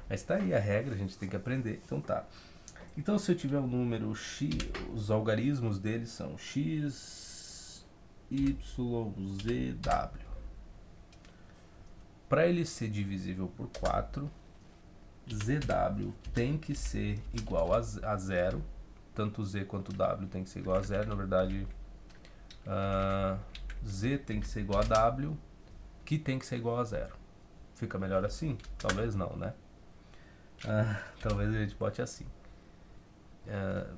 Mas tá aí a regra, a gente tem que aprender, então tá. Então se eu tiver um número x, os algarismos deles são x, y, z, w. Para ele ser divisível por 4, zw tem que ser igual a 0. Tanto z quanto w tem que ser igual a 0. Na verdade, z tem que ser igual a w, que tem que ser igual a 0. Fica melhor assim? Talvez não, né? Talvez a gente bote assim.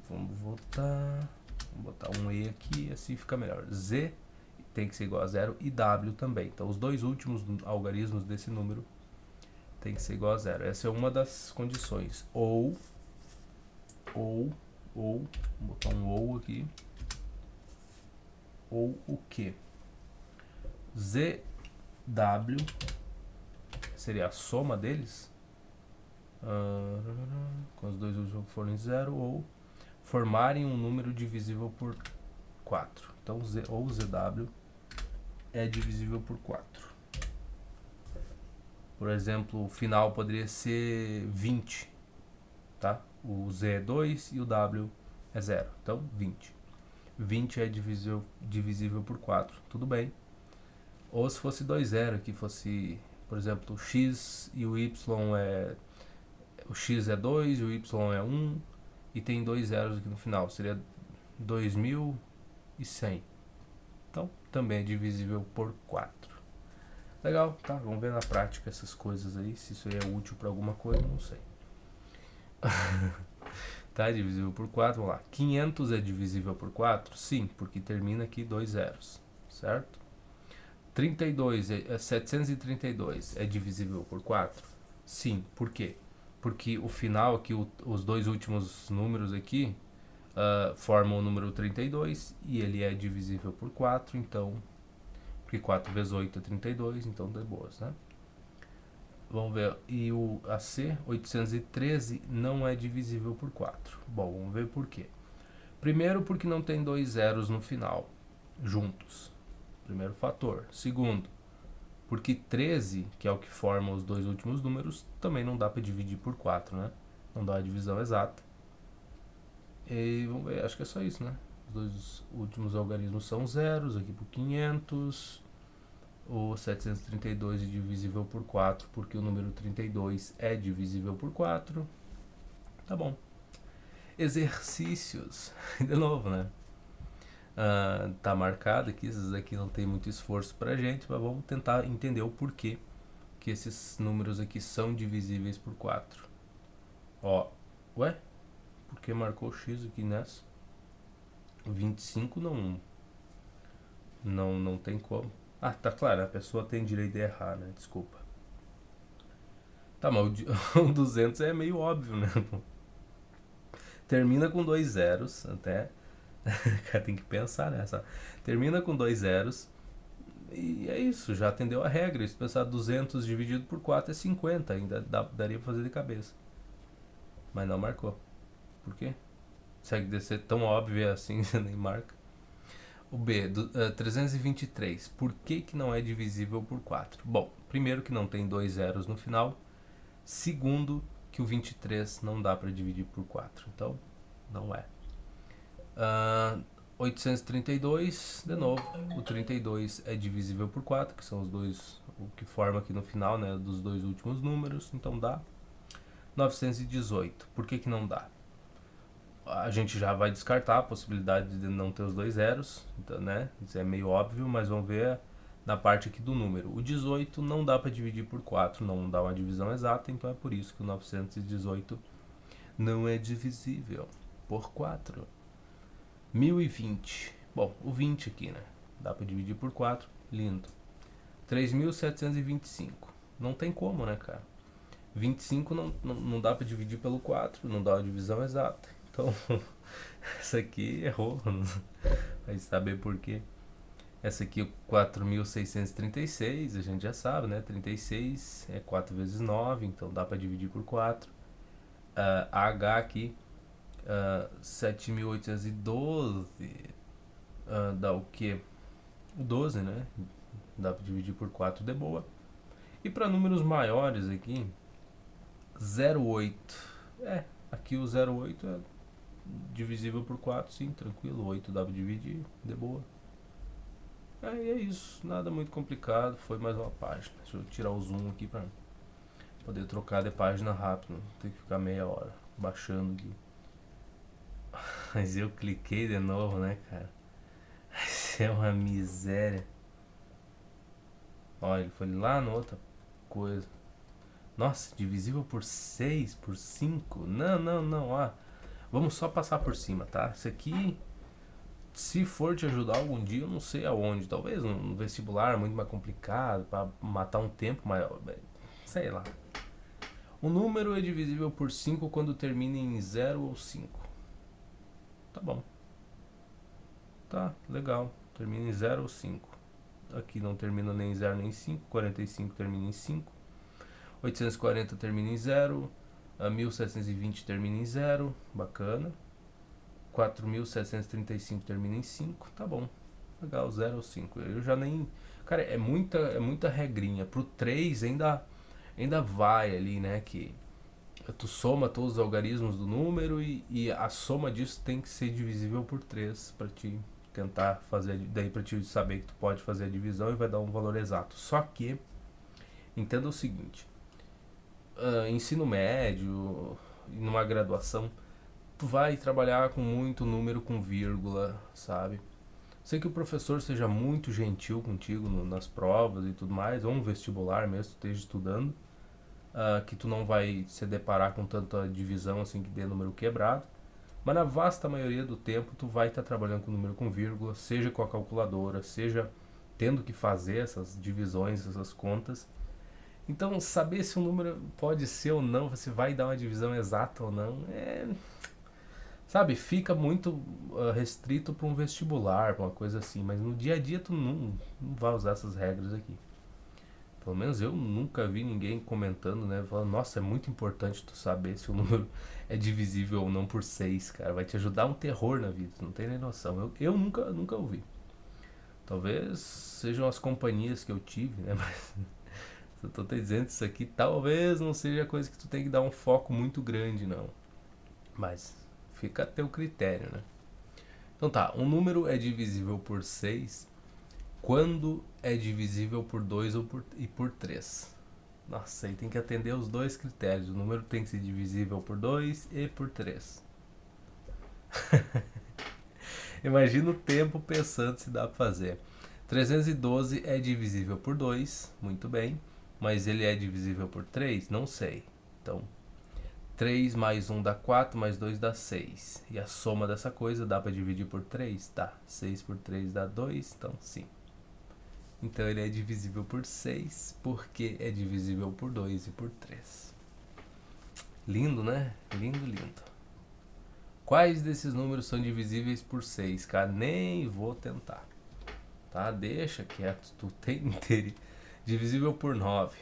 Vamos botar um e aqui, assim fica melhor. Z tem que ser igual a 0 e w também. Então os dois últimos algarismos desse número tem que ser igual a 0. Essa é uma das condições. Ou, vou botar um ou aqui. Ou o que? ZW seria a soma deles, com os dois últimos forem 0, ou formarem um número divisível por 4. Então ou ZW é divisível por 4. Por exemplo, o final poderia ser 20, tá? O Z é 2 e o W é 0, então 20. 20 é divisível por 4, tudo bem. Ou se fosse 2 0, que fosse, por exemplo, o x e o y o x é 2 e o y é 1 e tem 2 zeros aqui no final, seria 2100. Então também é divisível por 4. Legal, tá? Vamos ver na prática essas coisas aí, se isso aí é útil para alguma coisa, não sei. Tá, divisível por 4, vamos lá. 500 é divisível por 4? Sim, porque termina aqui 2 zeros, certo? 732 é divisível por 4? Sim, por quê? Porque o final aqui, os dois últimos números aqui, formam o número 32 e ele é divisível por 4, então, porque 4 vezes 8 é 32, então dá boas, né? Vamos ver, e o AC, 813, não é divisível por 4. Bom, vamos ver por quê. Primeiro, porque não tem dois zeros no final, juntos. Primeiro fator. Segundo, porque 13, que é o que forma os dois últimos números, também não dá para dividir por 4, né? Não dá a divisão exata. E vamos ver, acho que é só isso, né? Os dois últimos algarismos são zeros, aqui por 500. O 732 é divisível por 4, porque o número 32 é divisível por 4. Tá bom. Exercícios. De novo, né? Tá marcado aqui, esses aqui não tem muito esforço pra gente, mas vamos tentar entender o porquê que esses números aqui são divisíveis por 4. Ó, ué? Por que marcou X aqui nessa? 25 não tem como. Tá claro, a pessoa tem direito de errar, né? Desculpa. Tá, mas o 200 é meio óbvio, né? Termina com 2 zeros, até. Cara, tem que pensar nessa. Termina com 2 zeros, E é isso, já atendeu a regra. Se pensar 200 dividido por 4 é 50, ainda daria pra fazer de cabeça. Mas não marcou. Por quê? Segue ser tão óbvio assim, você nem marca. O B, 323. Por que não é divisível por 4? Bom, primeiro que não tem dois zeros no final. Segundo, que o 23 não dá para dividir por 4. Então, não é. 832, de novo, o 32 é divisível por 4, que são os dois, o que forma aqui no final, né, dos dois últimos números, então dá. 918, por que não dá? A gente já vai descartar a possibilidade de não ter os dois zeros, então, né, isso é meio óbvio, mas vamos ver na parte aqui do número. O 18 não dá para dividir por 4, não dá uma divisão exata, então é por isso que o 918 não é divisível por 4. 1020. Bom, o 20 aqui, né? Dá para dividir por 4. Lindo. 3.725. Não tem como, né, cara? 25 não dá para dividir pelo 4. Não dá uma divisão exata. Então, essa aqui errou. Vai saber por quê. Essa aqui, o 4.636, a gente já sabe, né? 36 é 4 vezes 9, então dá para dividir por 4. A H aqui, 7.812, dá o quê? 12, né? Dá para dividir por 4 de boa. E para números maiores aqui, 0,8. Aqui o 0,8 é divisível por 4, sim, tranquilo. 8 dá para dividir, de boa. Aí é isso, nada muito complicado. Foi mais uma página. Deixa eu tirar o zoom aqui para poder trocar de página rápido. Não tem que ficar meia hora baixando aqui. Mas eu cliquei de novo, né, cara? Isso é uma miséria. Olha, ele foi lá na outra coisa. Nossa, divisível por 6, por 5? Não, ó. Vamos só passar por cima, tá? Isso aqui, se for te ajudar algum dia, eu não sei aonde. Talvez um vestibular muito mais complicado, pra matar um tempo maior. Sei lá. O número é divisível por 5 quando termina em 0 ou 5. Tá bom. Tá, legal. Termina em 0 ou 5. Aqui não termina nem em 0 nem em 5. 45 termina em 5. 840 termina em 0. 1720 termina em 0. Bacana. 4735 termina em 5. Tá bom. Legal, 0 ou 5. Eu já nem. Cara, é muita regrinha. Pro 3 ainda vai ali, né? Que tu soma todos os algarismos do número e a soma disso tem que ser divisível por 3 para te tentar fazer, daí para te saber que tu pode fazer a divisão e vai dar um valor exato. Só que entenda o seguinte, ensino médio, numa graduação, tu vai trabalhar com muito número com vírgula, sabe? Sei que o professor seja muito gentil contigo nas provas e tudo mais, ou um vestibular mesmo, tu esteja estudando, que tu não vai se deparar com tanta divisão assim que dê número quebrado. Mas na vasta maioria do tempo tu vai estar trabalhando com número com vírgula, seja com a calculadora, seja tendo que fazer essas divisões, essas contas. Então saber se um número pode ser ou não, se vai dar uma divisão exata ou não, sabe, fica muito restrito para um vestibular, para uma coisa assim, mas no dia a dia tu não vai usar essas regras aqui. Pelo menos eu nunca vi ninguém comentando, né? Falando, nossa, é muito importante tu saber se o número é divisível ou não por 6, cara. Vai te ajudar um terror na vida, tu não tem nem noção. Eu nunca ouvi. Talvez sejam as companhias que eu tive, né? Mas eu tô te dizendo isso aqui, talvez não seja coisa que tu tem que dar um foco muito grande, não. Mas fica a teu critério, né? Então tá, um número é divisível por 6 quando é divisível por 2 e por 3. Nossa, aí tem que atender os dois critérios. O número tem que ser divisível por 2 e por 3. Imagina o tempo pensando se dá para fazer. 312 é divisível por 2, muito bem. Mas ele é divisível por 3? Não sei. Então, 3 mais 1 dá 4, mais 2 dá 6. E a soma dessa coisa dá para dividir por 3? Dá. 6 por 3 dá 2, então sim. Então ele é divisível por 6, porque é divisível por 2 e por 3. Lindo, né? Lindo, lindo. Quais desses números são divisíveis por 6? Cara, nem vou tentar. tá? Deixa quieto, tu tem divisível por 9.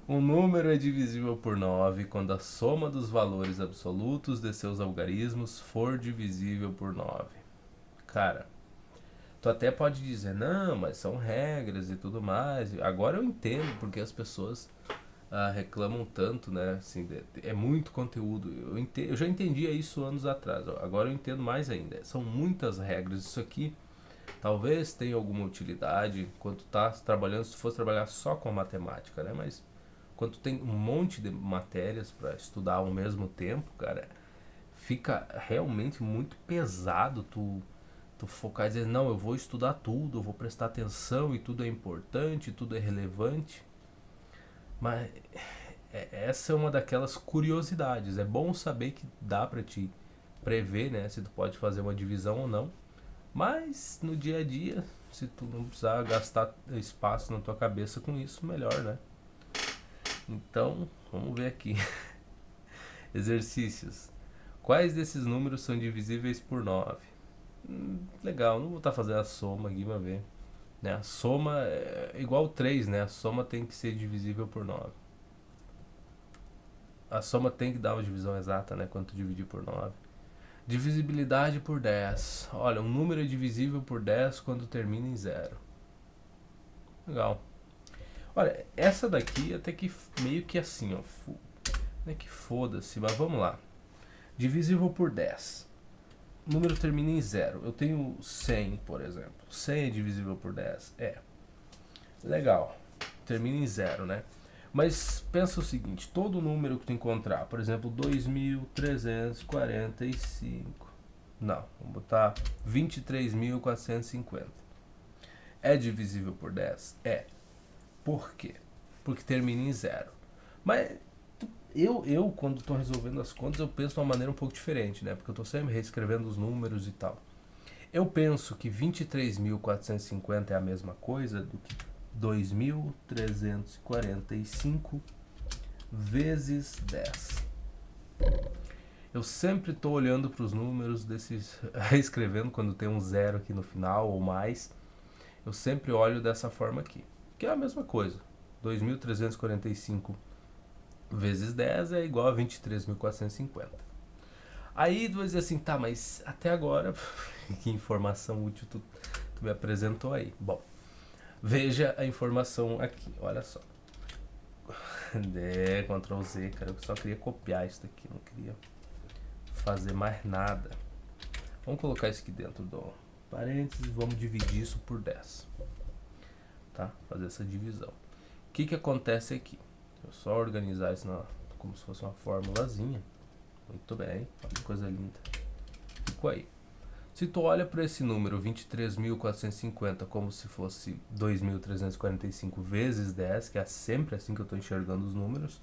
Um número é divisível por 9 quando a soma dos valores absolutos de seus algarismos for divisível por 9. Cara, tu até pode dizer, não, mas são regras e tudo mais. Agora eu entendo porque as pessoas reclamam tanto, né? Assim, é muito conteúdo. Eu já entendia isso anos atrás. Agora eu entendo mais ainda. São muitas regras. Isso aqui talvez tenha alguma utilidade quando tu tá trabalhando, se tu fosse trabalhar só com a matemática, né? Mas quando tu tem um monte de matérias para estudar ao mesmo tempo, cara, fica realmente muito pesado tu focar e dizer, não, eu vou estudar tudo, eu vou prestar atenção e tudo é importante, tudo é relevante. Mas essa é uma daquelas curiosidades. É bom saber que dá para te prever, né, se tu pode fazer uma divisão ou não. Mas no dia a dia, se tu não precisar gastar espaço na tua cabeça com isso, melhor, né? Então, vamos ver aqui. Exercícios. Quais desses números são divisíveis por 9? Legal, não vou estar fazendo a soma aqui pra ver. Né? A soma é igual 3, né? A soma tem que ser divisível por 9. A soma tem que dar uma divisão exata, né? Quando tu dividir por 9. Divisibilidade por 10. Olha, um número é divisível por 10 quando termina em 0. Legal. Olha, essa daqui até que meio que assim, ó. Não é que foda-se, mas vamos lá. Divisível por 10. O número termina em 0. Eu tenho 100, por exemplo. 100 é divisível por 10? É. Legal. Termina em 0, né? Mas pensa o seguinte, todo número que tu encontrar, por exemplo, 2345. Não, vamos botar 23.450. É divisível por 10? É. Por quê? Porque termina em 0. Mas eu quando estou resolvendo as contas, eu penso de uma maneira um pouco diferente, né? Porque eu estou sempre reescrevendo os números e tal. Eu penso que 23.450 é a mesma coisa do que 2.345 vezes 10. Eu sempre estou olhando para os números desses, reescrevendo quando tem um zero aqui no final ou mais. Eu sempre olho dessa forma aqui, que é a mesma coisa. 2.345 vezes 10 é igual a 23.450. Aí tu vai dizer assim, tá, mas até agora, que informação útil tu me apresentou aí. Bom, veja a informação aqui, olha só. Ctrl Z, cara, eu só queria copiar isso daqui, não queria fazer mais nada. Vamos colocar isso aqui dentro do parênteses, vamos dividir isso por 10. Tá? Fazer essa divisão. O que acontece aqui? Eu só organizar isso como se fosse uma formulazinha. Muito bem, olha que coisa linda. Ficou aí. Se tu olha para esse número 23.450 como se fosse 2.345 vezes 10, que é sempre assim que eu estou enxergando os números,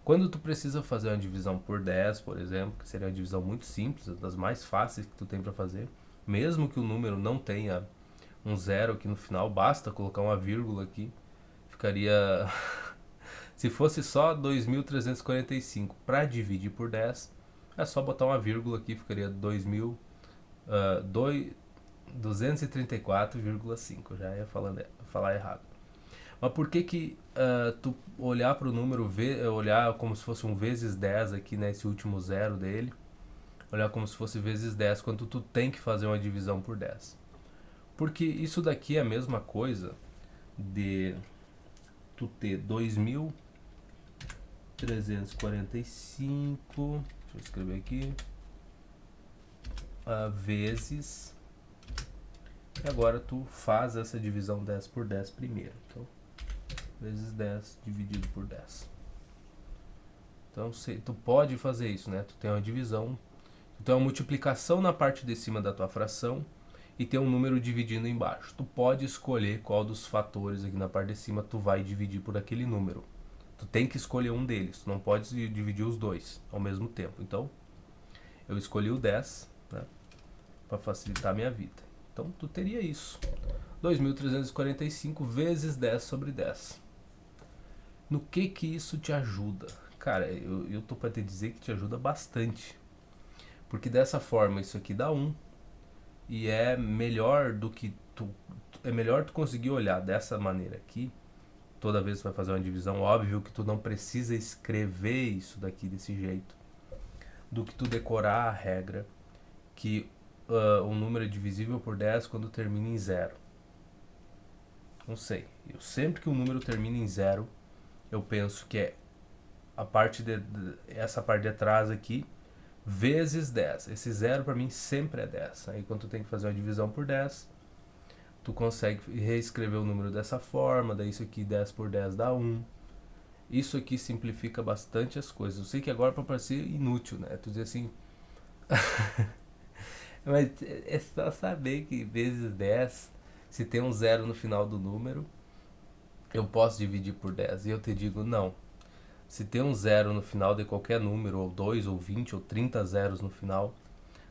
quando tu precisa fazer uma divisão por 10, por exemplo, que seria uma divisão muito simples, das mais fáceis que tu tem para fazer, mesmo que o número não tenha um zero aqui no final, basta colocar uma vírgula aqui, ficaria... Se fosse só 2.345 para dividir por 10, é só botar uma vírgula aqui, ficaria 234,5. Já ia falar errado. Mas por que tu olhar para o número, olhar como se fosse um vezes 10 aqui, né, esse último zero dele, olhar como se fosse vezes 10 quando tu tem que fazer uma divisão por 10? Porque isso daqui é a mesma coisa de tu ter 2.345, deixa eu escrever aqui, vezes, e agora tu faz essa divisão 10 por 10 primeiro. Então, vezes 10 dividido por 10. Então, tu pode fazer isso, né? Tu tem uma divisão, tu tem uma multiplicação na parte de cima da tua fração e tem um número dividindo embaixo. Tu pode escolher qual dos fatores aqui na parte de cima tu vai dividir por aquele número. Tu tem que escolher um deles, tu não pode dividir os dois ao mesmo tempo. Então, eu escolhi o 10, né, para facilitar a minha vida. Então, tu teria isso. 2.345 vezes 10 sobre 10. No que isso te ajuda? Cara, eu tô para te dizer que te ajuda bastante. Porque dessa forma isso aqui dá 1. E é melhor do que é melhor tu conseguir olhar dessa maneira aqui, toda vez que tu vai fazer uma divisão. Óbvio que tu não precisa escrever isso daqui desse jeito, do que tu decorar a regra que um número é divisível por 10 quando termina em zero. Não sei, eu sempre que um número termina em zero, eu penso que é a parte essa parte de trás aqui vezes 10. Esse zero para mim sempre é 10. Aí quando tu tem que fazer uma divisão por 10, tu consegue reescrever o número dessa forma. Daí isso aqui 10 por 10 dá 1. Isso aqui simplifica bastante as coisas. Eu sei que agora para parecer inútil, né? Tu dizer assim, mas é só saber que vezes 10, se tem um zero no final do número, eu posso dividir por 10. E eu te digo, não. Se tem um zero no final de qualquer número, ou 2, ou 20, ou 30 zeros no final,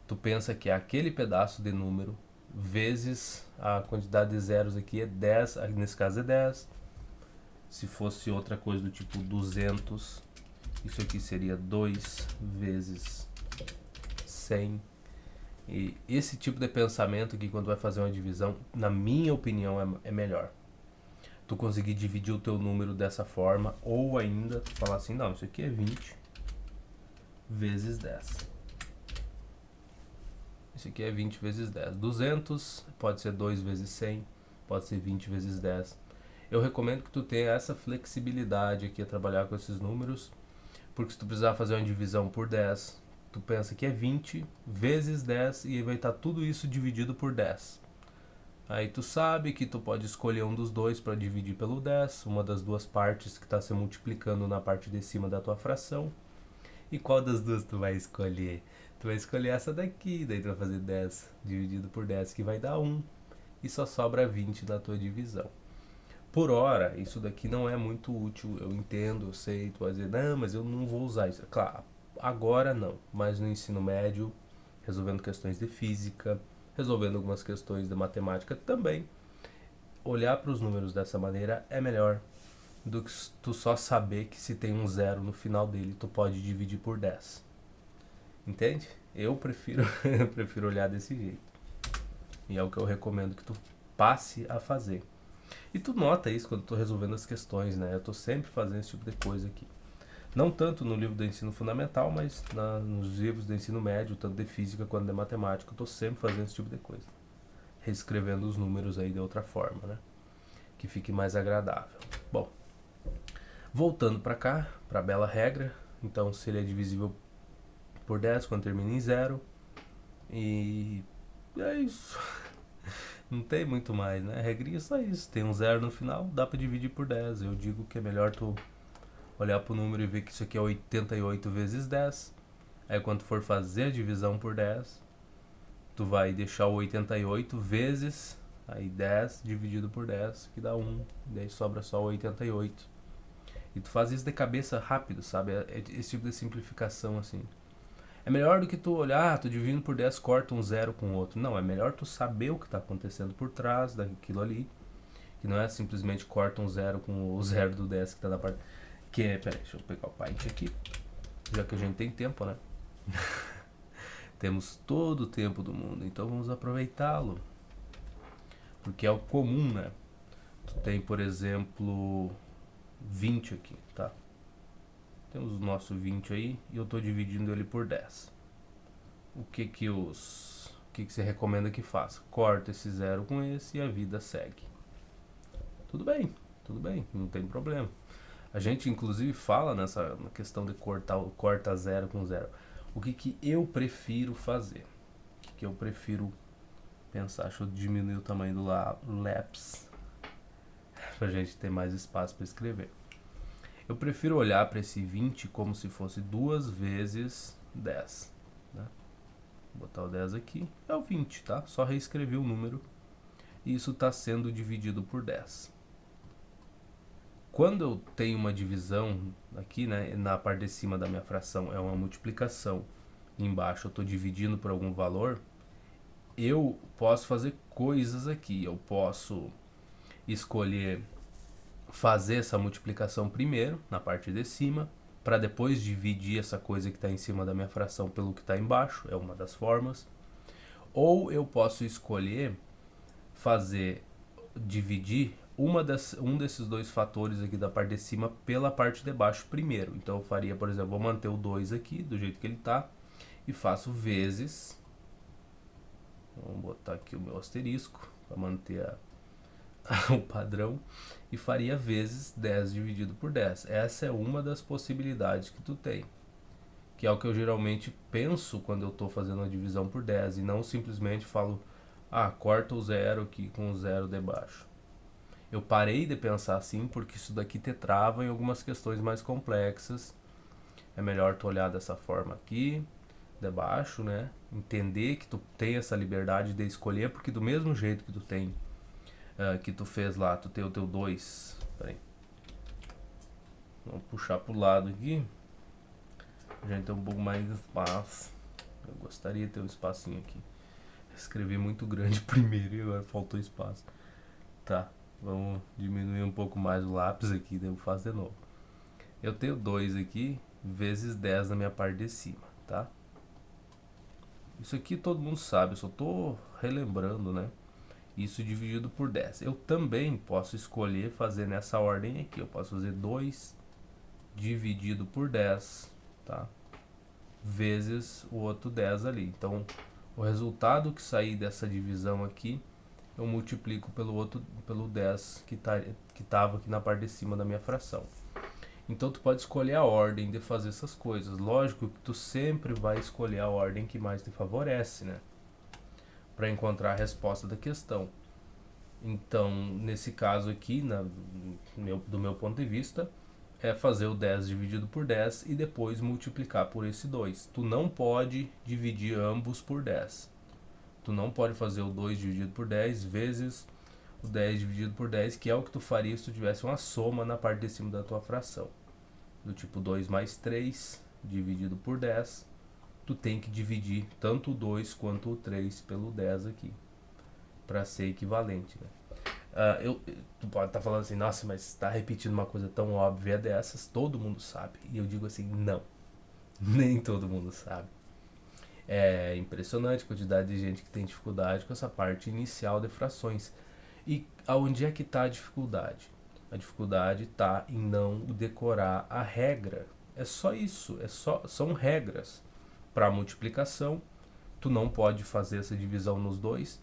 tu pensa que é aquele pedaço de número vezes a quantidade de zeros aqui é 10, nesse caso é 10. Se fosse outra coisa do tipo 200, isso aqui seria 2 vezes 100. E esse tipo de pensamento aqui, quando vai fazer uma divisão, na minha opinião, é melhor. Tu conseguir dividir o teu número dessa forma, ou ainda tu falar assim, não, isso aqui é 20 vezes 10. Isso aqui é 20 vezes 10. 200 pode ser 2 vezes 100, pode ser 20 vezes 10. Eu recomendo que tu tenha essa flexibilidade aqui a trabalhar com esses números, porque se tu precisar fazer uma divisão por 10, tu pensa que é 20 vezes 10 e vai estar tudo isso dividido por 10. Aí tu sabe que tu pode escolher um dos dois para dividir pelo 10, uma das duas partes que está se multiplicando na parte de cima da tua fração. E qual das duas tu vai escolher? Tu vai escolher essa daqui, daí tu vai fazer 10 dividido por 10 que vai dar 1. E só sobra 20 na tua divisão. Por hora, isso daqui não é muito útil, eu entendo, eu sei, tu vai dizer, não, mas eu não vou usar isso. Claro, agora não, mas no ensino médio, resolvendo questões de física, resolvendo algumas questões de matemática também, olhar para os números dessa maneira é melhor do que tu só saber que se tem um zero no final dele, tu pode dividir por 10. Entende? Eu prefiro, eu prefiro olhar desse jeito. E é o que eu recomendo que tu passe a fazer. E tu nota isso quando eu tô resolvendo as questões, né? Eu tô sempre fazendo esse tipo de coisa aqui. Não tanto no livro do ensino fundamental, mas nos livros do ensino médio, tanto de física quanto de matemática, eu tô sempre fazendo esse tipo de coisa. Reescrevendo os números aí de outra forma, né? Que fique mais agradável. Bom, voltando para cá, para a bela regra. Então, se ele é divisível por 10 quando termina em zero. E é isso. Não tem muito mais, né? A regrinha é só isso. Tem um zero no final, dá para dividir por 10. Eu digo que é melhor tu olhar pro número e ver que isso aqui é 88 vezes 10. Aí quando for fazer a divisão por 10, tu vai deixar o 88 vezes aí 10 dividido por 10, que dá 1. Daí sobra só o 88. E tu faz isso de cabeça rápido, sabe? É esse tipo de simplificação assim. É melhor do que tu olhar, tu dividindo por 10, corta um zero com o outro. Não, é melhor tu saber o que está acontecendo por trás daquilo ali. Que não é simplesmente corta um zero com o zero do 10 que está na parte. Que é, peraí, deixa eu pegar o paint aqui. Já que a gente tem tempo, né? Temos todo o tempo do mundo, então vamos aproveitá-lo. Porque é o comum, né? Tu tem, por exemplo, 20 aqui, tá? Temos o nosso 20 aí e eu estou dividindo ele por 10. O que você recomenda que faça? Corta esse zero com esse e a vida segue. Tudo bem, não tem problema. A gente inclusive fala na questão de corta zero com zero. O que eu prefiro fazer? O que eu prefiro pensar? Deixa eu diminuir o tamanho do lápis pra gente ter mais espaço para escrever. Eu prefiro olhar para esse 20 como se fosse 2 vezes 10. Né? Vou botar o 10 aqui, é o 20, tá? Só reescrever o número e isso está sendo dividido por 10. Quando eu tenho uma divisão aqui, né, na parte de cima da minha fração é uma multiplicação, embaixo eu estou dividindo por algum valor, eu posso fazer coisas aqui. Eu posso escolher fazer essa multiplicação primeiro, na parte de cima, para depois dividir essa coisa que está em cima da minha fração pelo que está embaixo, é uma das formas. Ou eu posso escolher dividir um desses dois fatores aqui da parte de cima pela parte de baixo primeiro. Então eu faria, por exemplo, vou manter o 2 aqui do jeito que ele está e faço vezes, vamos botar aqui o meu asterisco para manter o padrão, e faria vezes 10 dividido por 10. Essa é uma das possibilidades que tu tem, que é o que eu geralmente penso quando eu estou fazendo a divisão por 10 e não simplesmente falo, corta o zero aqui com o zero debaixo. Eu parei de pensar assim porque isso daqui te trava em algumas questões mais complexas. É melhor tu olhar dessa forma aqui, debaixo, né? Entender que tu tem essa liberdade de escolher, porque do mesmo jeito que tu tem, que tu fez lá, tu tem o teu 2. Peraí. Vamos puxar pro lado aqui. A gente tem um pouco mais de espaço. Eu gostaria de ter um espacinho aqui. Escrevi muito grande primeiro e agora faltou espaço. Tá, vamos diminuir um pouco mais o lápis aqui, daí eu faço de novo. Eu tenho 2 aqui, vezes 10 na minha parte de cima, tá? Isso aqui todo mundo sabe, eu só tô relembrando, né? Isso dividido por 10. Eu também posso escolher fazer nessa ordem aqui. Eu posso fazer 2 dividido por 10, tá? Vezes o outro 10 ali. Então, o resultado que sair dessa divisão aqui, eu multiplico pelo 10 que estava aqui na parte de cima da minha fração. Então tu pode escolher a ordem de fazer essas coisas. Lógico que tu sempre vai escolher a ordem que mais te favorece, né? Para encontrar a resposta da questão. Então, nesse caso aqui, do meu ponto de vista, é fazer o 10 dividido por 10 e depois multiplicar por esse 2. Tu não pode dividir ambos por 10. Tu não pode fazer o 2 dividido por 10 vezes o 10 dividido por 10, que é o que tu faria se tu tivesse uma soma na parte de cima da tua fração. Do tipo 2 mais 3 dividido por 10, tu tem que dividir tanto o 2 quanto o 3 pelo 10 aqui, para ser equivalente, né? Tu pode estar falando assim, nossa, mas está repetindo uma coisa tão óbvia dessas, todo mundo sabe. E eu digo assim, não, nem todo mundo sabe. É impressionante a quantidade de gente que tem dificuldade com essa parte inicial de frações. E aonde é que está a dificuldade? A dificuldade está em não decorar a regra. É só isso, são regras. Para multiplicação, tu não pode fazer essa divisão nos dois,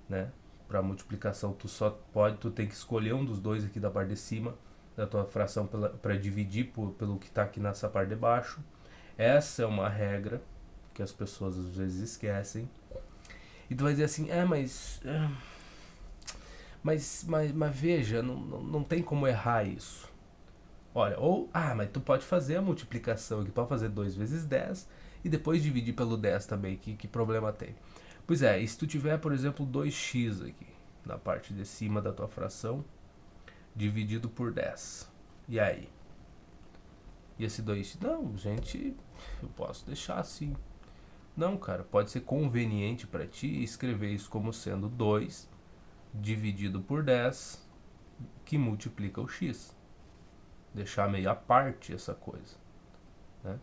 né? Para multiplicação, tu tem que escolher um dos dois aqui da parte de cima da tua fração para dividir pelo que está aqui nessa parte de baixo. Essa é uma regra que as pessoas às vezes esquecem. E tu vai dizer assim, mas veja, não tem como errar isso. Olha, mas tu pode fazer a multiplicação aqui, pode fazer 2 vezes 10 e depois dividir pelo 10 também, que problema tem? Pois é, e se tu tiver, por exemplo, 2x aqui, na parte de cima da tua fração, dividido por 10. E aí? E esse 2x? Não, gente, eu posso deixar assim. Não, cara, pode ser conveniente para ti escrever isso como sendo 2 dividido por 10 que multiplica o x. Deixar meio à parte essa coisa, né?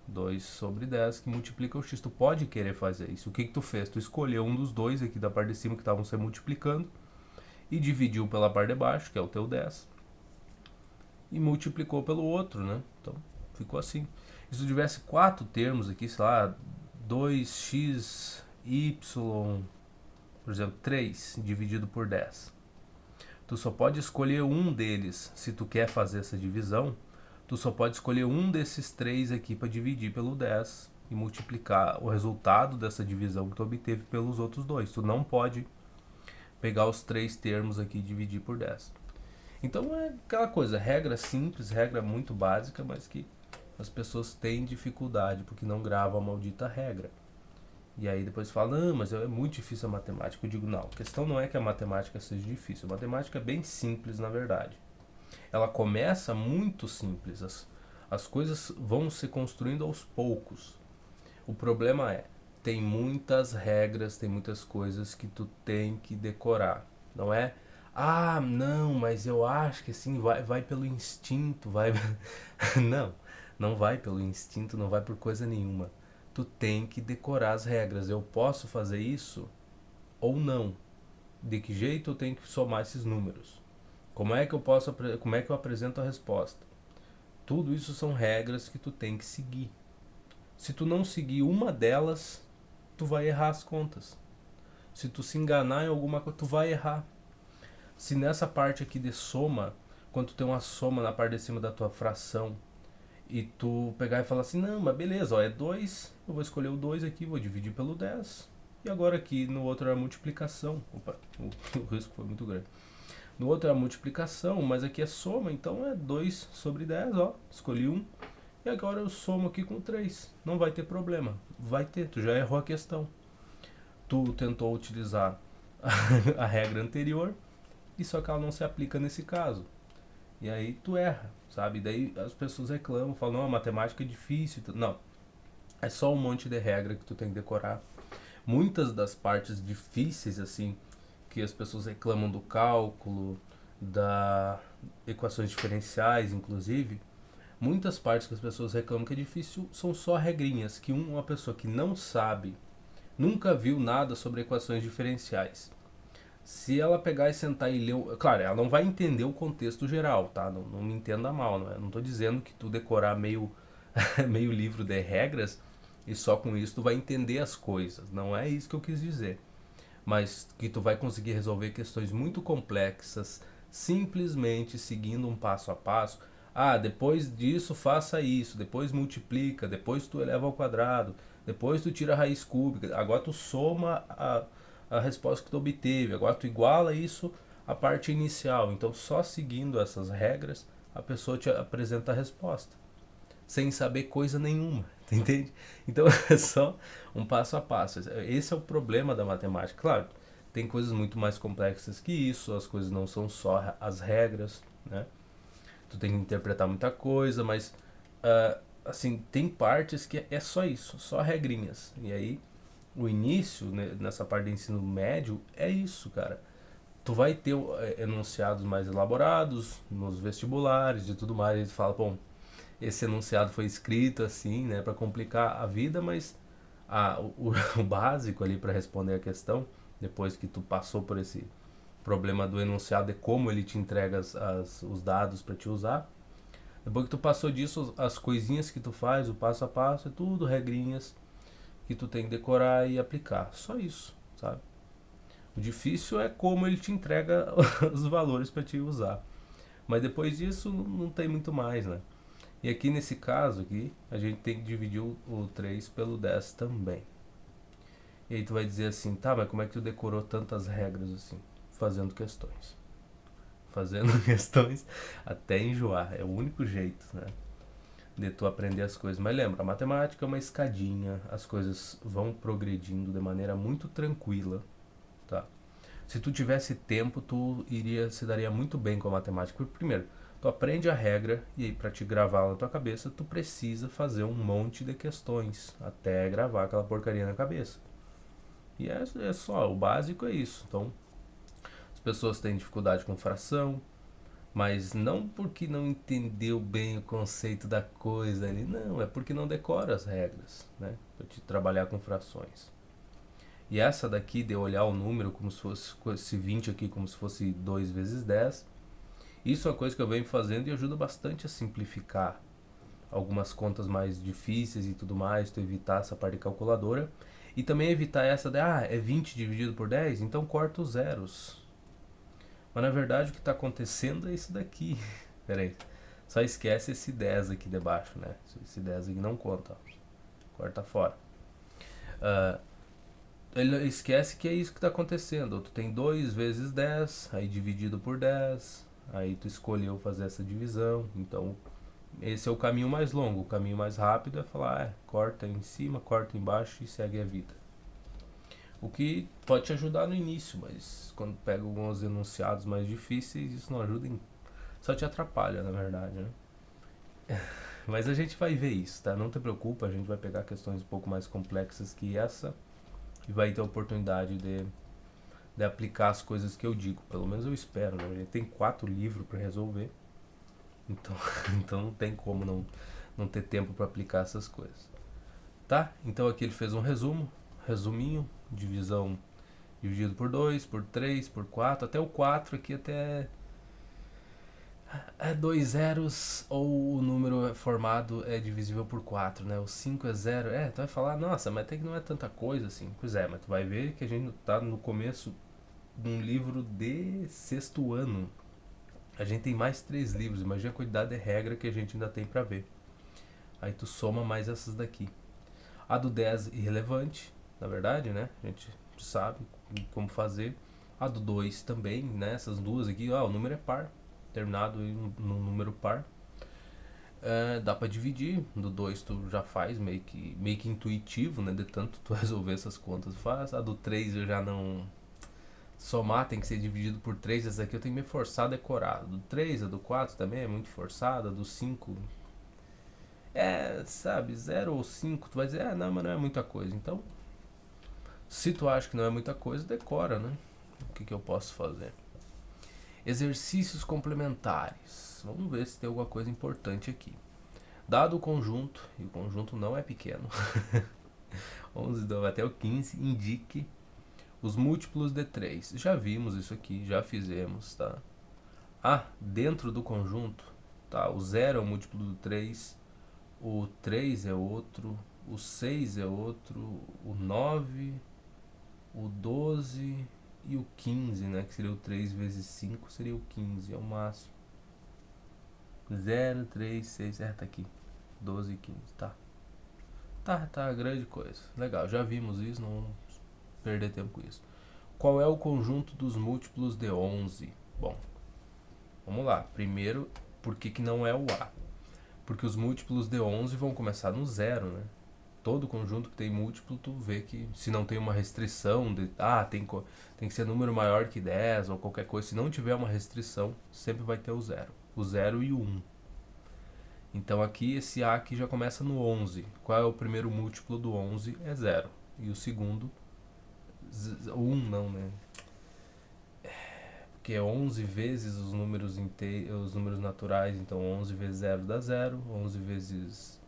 2 sobre 10 que multiplica o x. Tu pode querer fazer isso. O que tu fez? Tu escolheu um dos dois aqui da parte de cima que estavam se multiplicando e dividiu pela parte de baixo, que é o teu 10, e multiplicou pelo outro, né? Então, ficou assim. Se tu tivesse 4 termos aqui, sei lá, 2xy, por exemplo, 3 dividido por 10. Tu só pode escolher um deles se tu quer fazer essa divisão. Tu só pode escolher um desses 3 aqui para dividir pelo 10 e multiplicar o resultado dessa divisão que tu obteve pelos outros dois. Tu não pode pegar os 3 termos aqui e dividir por 10. Então é aquela coisa, regra simples, regra muito básica, mas que as pessoas têm dificuldade porque não gravam a maldita regra. E aí depois fala, não, mas é muito difícil a matemática. Eu digo, não, a questão não é que a matemática seja difícil. A matemática é bem simples, na verdade. Ela começa muito simples. As coisas vão se construindo aos poucos. O problema é, tem muitas regras, tem muitas coisas que tu tem que decorar. Não é, não, mas eu acho que assim, vai pelo instinto, vai... Não, não vai pelo instinto, não vai por coisa nenhuma. tu tem que decorar as regras. Eu posso fazer isso ou não? De que jeito eu tenho que somar esses números? Como é que eu apresento a resposta? Tudo isso são regras que tu tem que seguir. Se tu não seguir uma delas, tu vai errar as contas. Se tu se enganar em alguma coisa, tu vai errar. Se nessa parte aqui de soma, quando tu tem uma soma na parte de cima da tua fração, e tu pegar e falar assim, não, mas beleza, ó, é 2, eu vou escolher o 2 aqui, vou dividir pelo 10. E agora aqui no outro é a multiplicação. Opa, o risco foi muito grande. No outro é a multiplicação, mas aqui é soma, então é 2 sobre 10, ó. Escolhi um. E agora eu somo aqui com 3. Não vai ter problema. Vai ter, tu já errou a questão. Tu tentou utilizar a regra anterior, e só que ela não se aplica nesse caso. E aí tu erra, sabe? Daí as pessoas reclamam, falam, não, a matemática é difícil. Não, é só um monte de regra que tu tem que decorar. Muitas das partes difíceis, assim, que as pessoas reclamam do cálculo, da equações diferenciais, inclusive, muitas partes que as pessoas reclamam que é difícil são só regrinhas que uma pessoa que não sabe, nunca viu nada sobre equações diferenciais, se ela pegar e sentar e ler, claro, ela não vai entender o contexto geral, tá? Não me entenda mal, não tô dizendo que tu decorar meio meio livro de regras e só com isso tu vai entender as coisas, não é isso que eu quis dizer, mas que tu vai conseguir resolver questões muito complexas simplesmente seguindo um passo a passo. Ah, depois disso faça isso, depois multiplica, depois tu eleva ao quadrado, depois tu tira a raiz cúbica, agora tu soma a resposta que tu obteve, agora tu iguala isso à parte inicial. Então só seguindo essas regras a pessoa te apresenta a resposta sem saber coisa nenhuma, entende? Então é só um passo a passo. Esse é o problema da matemática. Claro, tem coisas muito mais complexas que isso, as coisas não são só as regras, né? Tu tem que interpretar muita coisa, mas assim, tem partes que é só isso, só regrinhas. E aí, o início, né, nessa parte de ensino médio, é isso, cara. Tu vai ter enunciados mais elaborados nos vestibulares e tudo mais, e tu fala, bom, esse enunciado foi escrito assim, né, para complicar a vida, mas o básico ali para responder a questão, depois que tu passou por esse problema do enunciado de como ele te entrega os dados para te usar, depois que tu passou disso, as coisinhas que tu faz, o passo a passo, é tudo regrinhas que tu tem que decorar e aplicar. Só isso, sabe? O difícil é como ele te entrega os valores para te usar. Mas depois disso não tem muito mais, né? E aqui nesse caso aqui, a gente tem que dividir o 3 pelo 10 também. E aí tu vai dizer assim, tá, mas como é que tu decorou tantas regras assim? Fazendo questões. Fazendo questões até enjoar. É o único jeito, né? De tu aprender as coisas. Mas lembra, a matemática é uma escadinha, as coisas vão progredindo de maneira muito tranquila, tá? Se tu tivesse tempo, tu se daria muito bem com a matemática. Porque, primeiro, tu aprende a regra e aí para te gravar na tua cabeça, tu precisa fazer um monte de questões até gravar aquela porcaria na cabeça. E é só, o básico é isso. Então, as pessoas têm dificuldade com fração, mas não porque não entendeu bem o conceito da coisa ali, não, é porque não decora as regras, né? Para te trabalhar com frações. E essa daqui de olhar o número como se fosse esse 20 aqui como se fosse 2 vezes 10, isso é uma coisa que eu venho fazendo e ajuda bastante a simplificar algumas contas mais difíceis e tudo mais, tu evitar essa parte de calculadora e também evitar essa de, é 20 dividido por 10, então corta os zeros. Mas na verdade o que está acontecendo é isso daqui. Pera aí, só esquece esse 10 aqui debaixo, né? Esse 10 aqui não conta, ó. Corta fora. Ele esquece que é isso que está acontecendo. Tu tem 2 vezes 10, aí dividido por 10, aí tu escolheu fazer essa divisão. Então, esse é o caminho mais longo. O caminho mais rápido é falar, corta em cima, corta embaixo e segue a vida. O que pode te ajudar no início, mas quando pega alguns enunciados mais difíceis, isso não ajuda em... Só te atrapalha, na verdade, né? Mas a gente vai ver isso, tá? Não te preocupa, a gente vai pegar questões um pouco mais complexas que essa e vai ter a oportunidade de aplicar as coisas que eu digo. Pelo menos eu espero, né? A gente tem 4 livros para resolver. Então, então não tem como não ter tempo para aplicar essas coisas. Tá? Então aqui ele fez um resuminho, divisão dividido por 2, por 3, por 4, até o 4 aqui até é dois zeros ou o número formado é divisível por 4, né? O 5 é zero. Tu vai falar, nossa, mas até que não é tanta coisa assim. Pois é, mas tu vai ver que a gente tá no começo de um livro de sexto ano. A gente tem mais 3 livros, imagina a quantidade de regra que a gente ainda tem pra ver. Aí tu soma mais essas daqui. A do 10 irrelevante, na verdade, né? A gente sabe como fazer. A do 2 também, né? Essas duas aqui, o número é par, terminado no número par. Dá pra dividir, do 2 tu já faz meio que intuitivo, né? De tanto tu resolver essas contas faz. A do 3 eu já não... Somar tem que ser dividido por 3, essa aqui eu tenho que me forçar a decorar. A do 3, a do 4 também é muito forçada, a do 5... sabe, 0 ou 5, tu vai dizer, não, mas não é muita coisa. Então, se tu acha que não é muita coisa, decora, né? O que eu posso fazer? Exercícios complementares. Vamos ver se tem alguma coisa importante aqui. Dado o conjunto, e o conjunto não é pequeno, 11 até o 15, indique os múltiplos de 3. Já vimos isso aqui, já fizemos, tá? Dentro do conjunto, tá? O 0 é o múltiplo do 3, o 3 é outro, o 6 é outro, o 9, o 12 e o 15, né? Que seria o 3 vezes 5, seria o 15, é o máximo. 0, 3, 6, tá aqui. 12 e 15, tá. Tá, grande coisa. Legal, já vimos isso, não vamos perder tempo com isso. Qual é o conjunto dos múltiplos de 11? Bom, vamos lá. Primeiro, por que não é o A? Porque os múltiplos de 11 vão começar no 0, né? Todo conjunto que tem múltiplo, tu vê que se não tem uma restrição de tem que ser número maior que 10 ou qualquer coisa, se não tiver uma restrição, sempre vai ter o 0. O 0 e o 1. Então aqui esse A aqui já começa no 11. Qual é o primeiro múltiplo do 11? É 0. E o segundo 1 não, né? Porque é 11 vezes os números os números naturais, então 11 vezes 0 dá 0, 11 vezes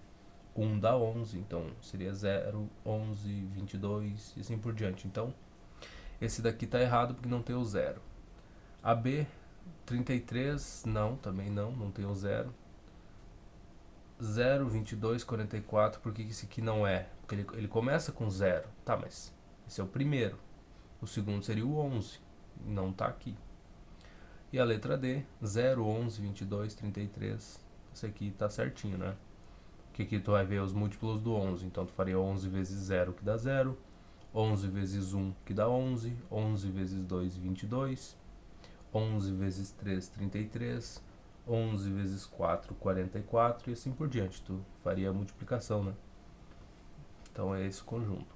1 dá 11, então seria 0, 11, 22 e assim por diante. Então, esse daqui tá errado porque não tem o 0. AB, 33, não, também não tem o 0. 0, 22, 44, por que esse aqui não é? Porque ele começa com 0. Tá, mas esse é o primeiro. O segundo seria o 11, não tá aqui. E a letra D, 0, 11, 22, 33. Esse aqui tá certinho, né? Que aqui tu vai ver os múltiplos do 11. Então tu faria 11 vezes 0, que dá 0. 11 vezes 1, que dá 11. 11 vezes 2, 22. 11 vezes 3, 33. 11 vezes 4, 44. E assim por diante. Tu faria a multiplicação, né? Então é esse o conjunto.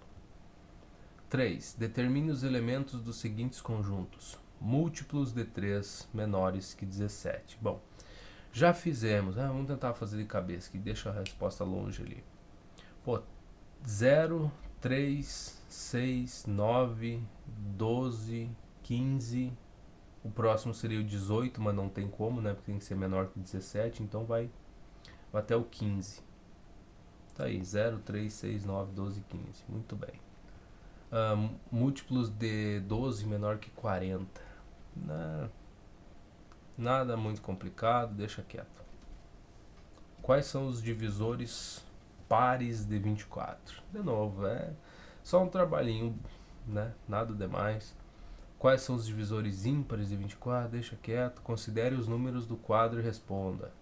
3. Determine os elementos dos seguintes conjuntos. Múltiplos de 3 menores que 17. Bom, já fizemos. Vamos tentar fazer de cabeça, que deixa a resposta longe ali. 0, 3, 6, 9, 12, 15. O próximo seria o 18, mas não tem como, né? Porque tem que ser menor que 17. Então vai até o 15. Tá aí, 0, 3, 6, 9, 12, 15. Muito bem. Múltiplos de 12 menor que 40. Nada muito complicado, deixa quieto. Quais são os divisores pares de 24? De novo, é só um trabalhinho, né? Nada demais. Quais são os divisores ímpares de 24? Deixa quieto. Considere os números do quadro e responda.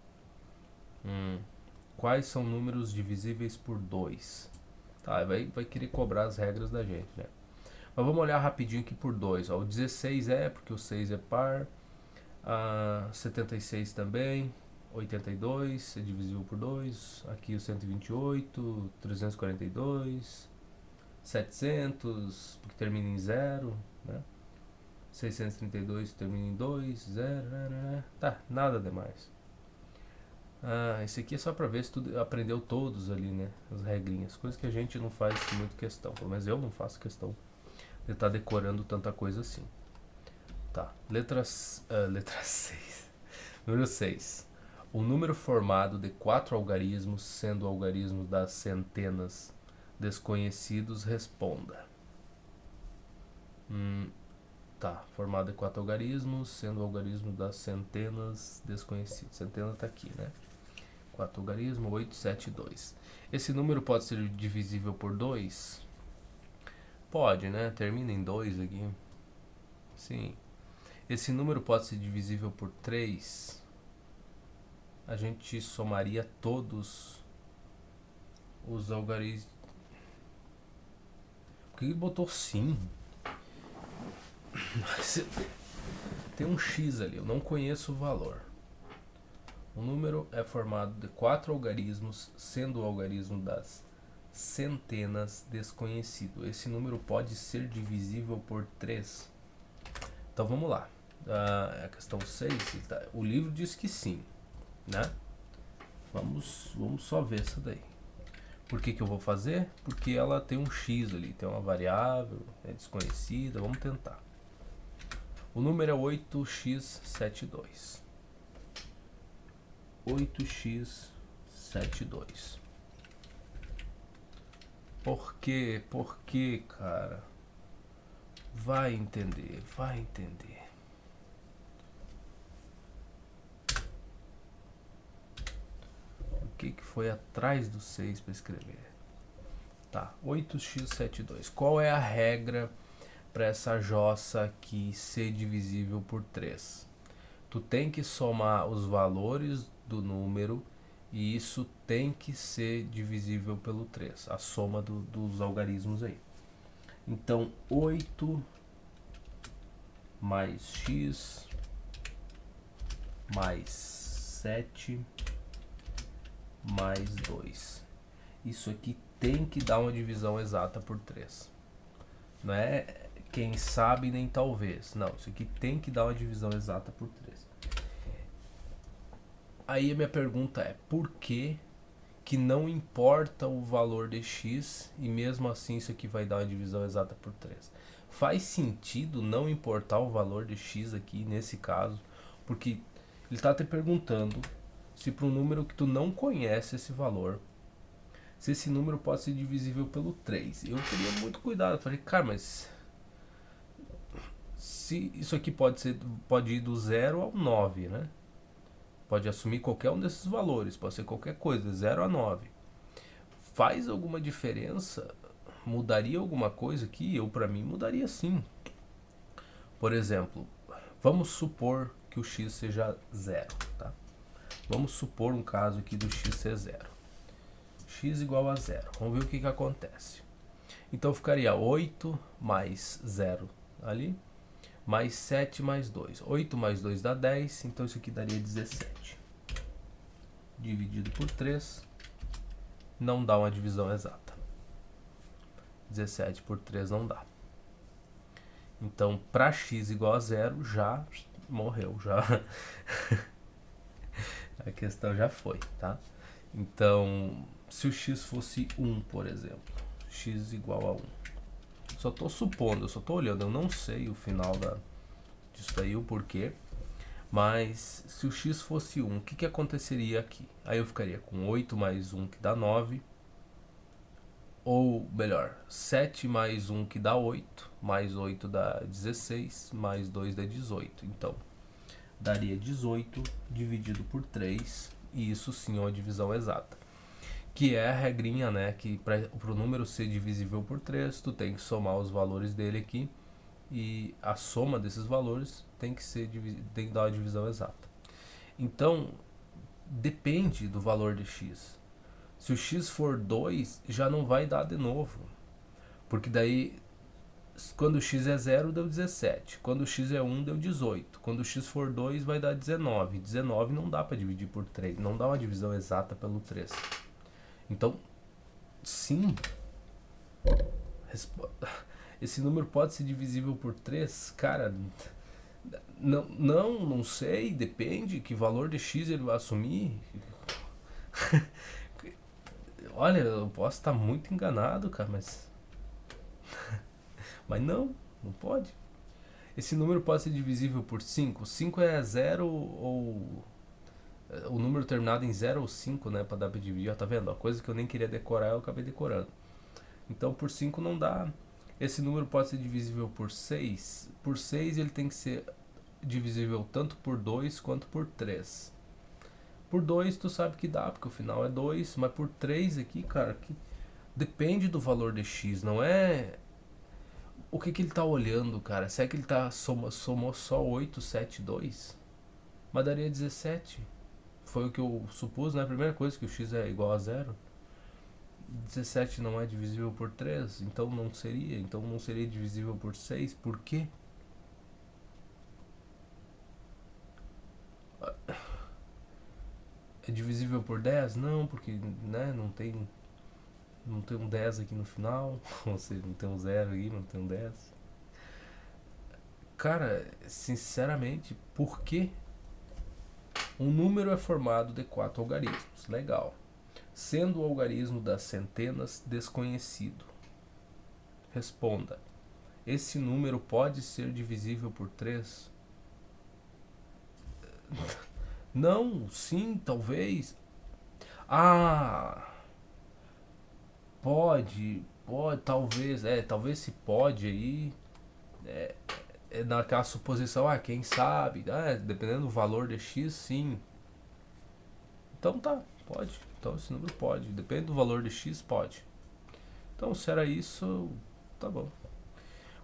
Quais são números divisíveis por 2? Tá, vai querer cobrar as regras da gente, né? Mas vamos olhar rapidinho aqui por 2. O 16 porque o 6 é par. 76 também. 82 é divisível por 2. Aqui o 128, 342, 700, porque termina em 0, né? 632 termina em 2, 0, tá, nada demais. Esse aqui é só pra ver se tu aprendeu todos ali, né? As regrinhas, coisas que a gente não faz muito questão, pelo menos eu não faço questão de estar decorando tanta coisa assim. Tá, letra 6. Número 6. O número formado de 4 algarismos, sendo o algarismo das centenas desconhecidos, responda. Tá, formado de 4 algarismos, sendo o algarismo das centenas desconhecidos. Centena tá aqui, né? 4 algarismo, 8, 7, 2. Esse número pode ser divisível por 2? Pode, né? Termina em 2 aqui. Sim. Esse número pode ser divisível por 3? A gente somaria todos os algarismos. Por que ele botou sim? Tem um X ali, eu não conheço o valor. O número é formado de 4 algarismos, sendo o algarismo das centenas desconhecido. Esse número pode ser divisível por 3? Então vamos lá. A questão 6, o livro diz que sim, né? Vamos só ver essa daí. Por que eu vou fazer? Porque ela tem um X ali, tem uma variável, é desconhecida, vamos tentar. O número é 8x72. 8x72. Por quê? Por quê, cara? Vai entender, vai entender. O que foi atrás do 6 para escrever? Tá, 8x72. Qual é a regra para essa jossa aqui ser divisível por 3? Tu tem que somar os valores do número e isso tem que ser divisível pelo 3, a soma dos algarismos aí. Então, 8 mais x mais 7 mais 2. Isso aqui tem que dar uma divisão exata por 3. Não é quem sabe nem talvez. Não, isso aqui tem que dar uma divisão exata por 3. Aí a minha pergunta é, por que não importa o valor de x e mesmo assim isso aqui vai dar uma divisão exata por 3? Faz sentido não importar o valor de x aqui nesse caso? Porque ele está te perguntando se para um número que tu não conhece esse valor, se esse número pode ser divisível pelo 3. Eu teria muito cuidado. Eu falei, cara, mas se isso aqui pode ir do 0 ao 9, né? Pode assumir qualquer um desses valores, pode ser qualquer coisa, 0 a 9. Faz alguma diferença? Mudaria alguma coisa aqui? Eu, para mim, mudaria sim. Por exemplo, vamos supor que o x seja 0, tá? Vamos supor um caso aqui do x ser 0. X igual a 0. Vamos ver o que acontece. Então ficaria 8 mais 0 ali, mais 7 mais 2. 8 mais 2 dá 10, então isso aqui daria 17. Dividido por 3, não dá uma divisão exata. 17 por 3 não dá. Então, para x igual a 0, já morreu, já a questão já foi, tá? Então, se o x fosse 1, por exemplo, x igual a 1. Só estou supondo, eu só estou olhando, eu não sei o final disso aí, o porquê. Mas se o x fosse 1, o que aconteceria aqui? Aí eu ficaria com 8 mais 1, que dá 9. Ou melhor, 7 mais 1, que dá 8. Mais 8 dá 16. Mais 2 dá 18. Então, daria 18 dividido por 3. E isso sim é uma divisão exata. Que é a regrinha, né? Que para o número ser divisível por 3, tu tem que somar os valores dele aqui. E a soma desses valores tem que dar uma divisão exata. Então, depende do valor de x. Se o x for 2, já não vai dar de novo. Porque daí, quando o x é 0, deu 17. Quando o x é 1, deu 18. Quando o x for 2, vai dar 19. 19 não dá para dividir por 3. Não dá uma divisão exata pelo 3. Então, sim, esse número pode ser divisível por 3? Cara, não sei, depende que valor de x ele vai assumir. Olha, eu posso estar muito enganado, cara, mas não pode. Esse número pode ser divisível por 5. 5 é 0 ou o número terminado em 0 ou 5, né, para dar para dividir. Ó, tá vendo? A coisa que eu nem queria decorar eu acabei decorando. Então por 5 não dá. Esse número pode ser divisível por 6. Por 6 ele tem que ser divisível tanto por 2 quanto por 3. Por 2 tu sabe que dá, porque o final é 2, mas por 3 aqui, cara, que depende do valor de x, não é o que ele tá olhando, cara. Se é que ele tá somou só 8, 7, 2, mas daria 17. Foi o que eu supus, né? A primeira coisa, que o x é igual a zero. 17 não é divisível por 3, então não seria. Então não seria divisível por 6. Por quê? É divisível por 10? Não, porque né, não tem um 10 aqui no final. Ou seja, não tem um 0 aí, não tem um 10. Cara, sinceramente, por que um número é formado de 4 algarismos? Legal. Sendo o algarismo das centenas desconhecido. Responda. Esse número pode ser divisível por 3? Não, sim, talvez. Ah, pode, talvez. Talvez se pode aí. Naquela suposição, quem sabe, dependendo do valor de x, sim. Então tá, pode. Então esse número pode. Depende do valor de x, pode. Então se era isso, tá bom.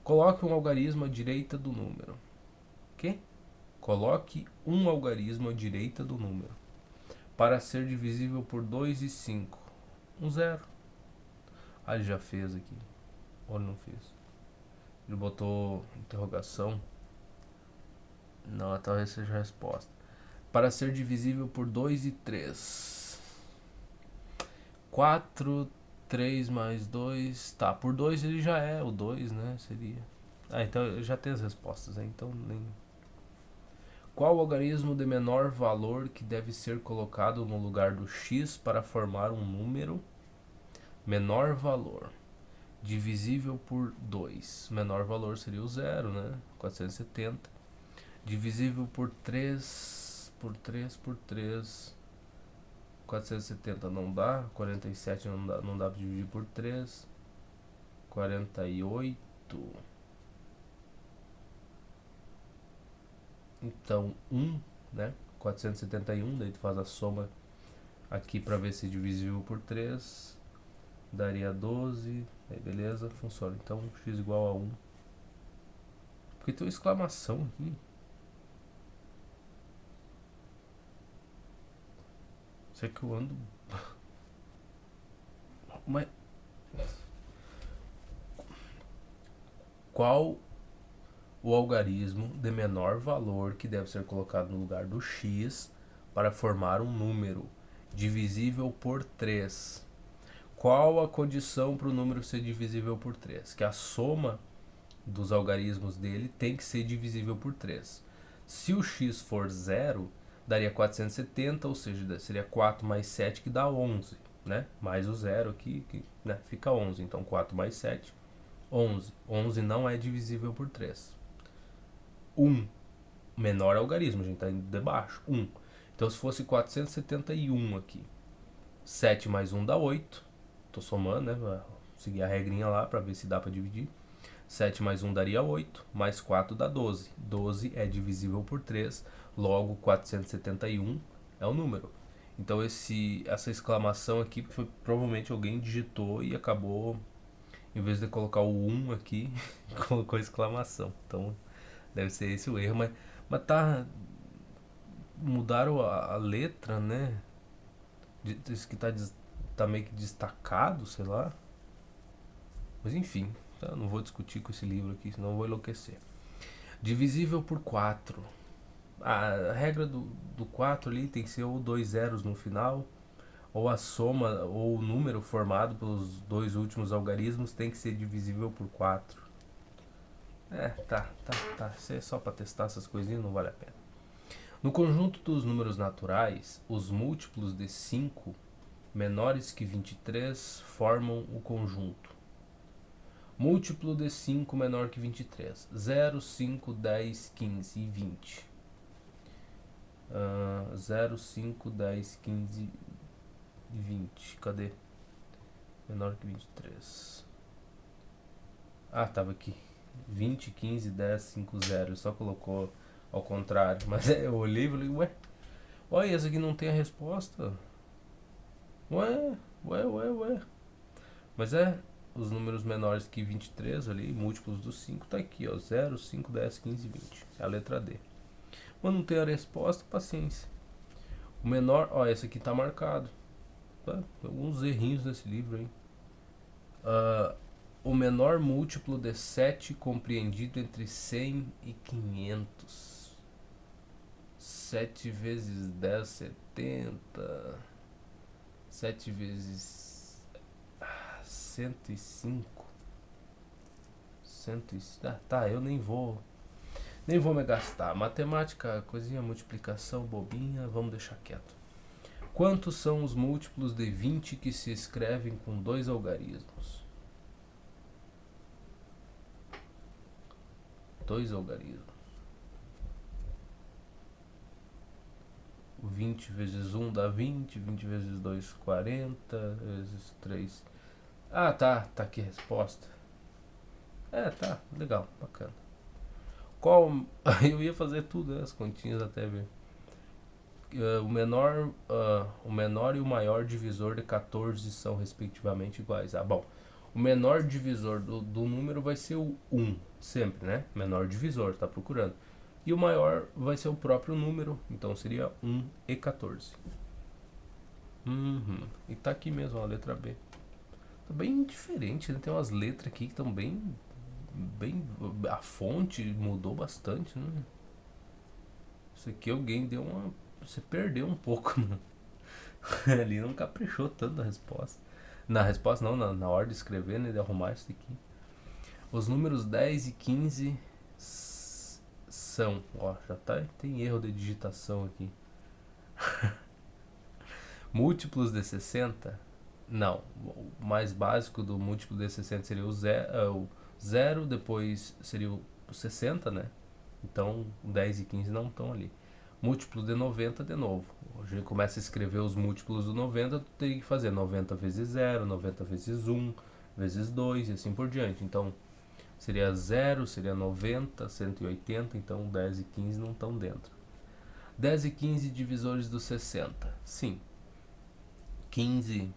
Coloque um algarismo à direita do número. Que? Coloque um algarismo à direita do número. Para ser divisível por 2 e 5. Um zero. Ele já fez aqui. Ou ele não fez? Ele botou interrogação. Não, talvez seja a resposta. Para ser divisível por 2 e 3. 4, 3 mais 2. Tá, por 2 ele já é o 2, né? Seria. Então eu já tenho as respostas, né? Então nem. Qual o algarismo de menor valor que deve ser colocado no lugar do x para formar um número? Menor valor. Divisível por 2. Menor valor seria o 0, né? 470. Divisível por 3. Por 3, por 3. 470 não dá. 47 não dá para dividir por 3. 48. Então 1, né? 471. Daí tu faz a soma aqui para ver se é divisível por 3. Daria 12. Aí beleza, funciona. Então x igual a 1. Por que tem uma exclamação aqui? Será que eu ando. Mas. Qual o algarismo de menor valor que deve ser colocado no lugar do x para formar um número divisível por 3? Qual a condição para o número ser divisível por 3? Que a soma dos algarismos dele tem que ser divisível por 3. Se o x for 0, daria 470, ou seja, seria 4 mais 7 que dá 11, né? Mais o 0 aqui, né? Fica 11. Então 4 mais 7, 11. 11 não é divisível por 3. 1, menor algarismo, a gente está indo de baixo. 1. Então se fosse 471 aqui, 7 mais 1 dá 8. Estou somando, né? Vou seguir a regrinha lá para ver se dá para dividir. 7 mais 1 daria 8, mais 4 dá 12. 12 é divisível por 3, logo 471 é o número. Então essa exclamação aqui foi provavelmente alguém digitou e acabou, em vez de colocar o 1 aqui, colocou exclamação. Então deve ser esse o erro, mas tá. Mudaram a letra, né? Diz que tá meio que destacado, sei lá. Mas enfim, tá? Não vou discutir com esse livro aqui, senão eu vou enlouquecer. Divisível por 4. A regra do 4 ali tem que ser ou 2 zeros no final, ou a soma, ou o número formado pelos dois últimos algarismos tem que ser divisível por 4. Tá. Isso é só para testar essas coisinhas, não vale a pena. No conjunto dos números naturais, os múltiplos de 5 menores que 23 formam o conjunto. Múltiplo de 5 menor que 23. 0, 5, 10, 15 e 20. 0, 5, 10, 15 e 20. Cadê? Menor que 23. Ah, tava aqui. 20, 15, 10, 5, 0. Ele só colocou ao contrário. Mas eu olhei e falei, ué, olha, essa aqui não tem a resposta. Ué, ué. Mas os números menores que 23 ali, múltiplos do 5, tá aqui, ó. 0, 5, 10, 15, 20. É a letra D. Quando não tem a resposta, paciência. O menor, ó, esse aqui tá marcado. Tá? Tem alguns errinhos nesse livro, hein? O menor múltiplo de 7 compreendido entre 100 e 500. 7 vezes 10, 70. 7 vezes 105. 105. Ah, tá, eu nem vou me gastar. Matemática, coisinha, multiplicação, bobinha, vamos deixar quieto. Quantos são os múltiplos de 20 que se escrevem com dois algarismos? Dois algarismos. 20 vezes 1 dá 20, 20 vezes 2, 40, vezes 3. Ah, tá aqui a resposta. Tá, legal, bacana. Qual. Eu ia fazer tudo, né, as continhas até ver. O menor e o maior divisor de 14 são respectivamente iguais. Ah, bom. O menor divisor do número vai ser o 1, sempre, né? Menor divisor, tá procurando. E o maior vai ser o próprio número, então seria 1 e 14. E tá aqui mesmo a letra B. Tá bem diferente, né? Tem umas letras aqui que estão bem. A fonte mudou bastante, né? Isso aqui alguém deu uma. Você perdeu um pouco, né? Ali não caprichou tanto na resposta. Na resposta não, na hora de escrever, né? De arrumar isso aqui. Os números 10 e 15 são. Ó, já tem erro de digitação aqui. Múltiplos de 60? Não. O mais básico do múltiplo de 60 seria o 0, depois seria o 60, né? Então 10 e 15 não estão ali. Múltiplo de 90 de novo. A gente começa a escrever os múltiplos do 90, tu tem que fazer 90 vezes 0, 90 vezes 1, vezes 2 e assim por diante. Então seria 0, seria 90, 180, então 10 e 15 não estão dentro. 10 e 15 divisores do 60. Sim. 15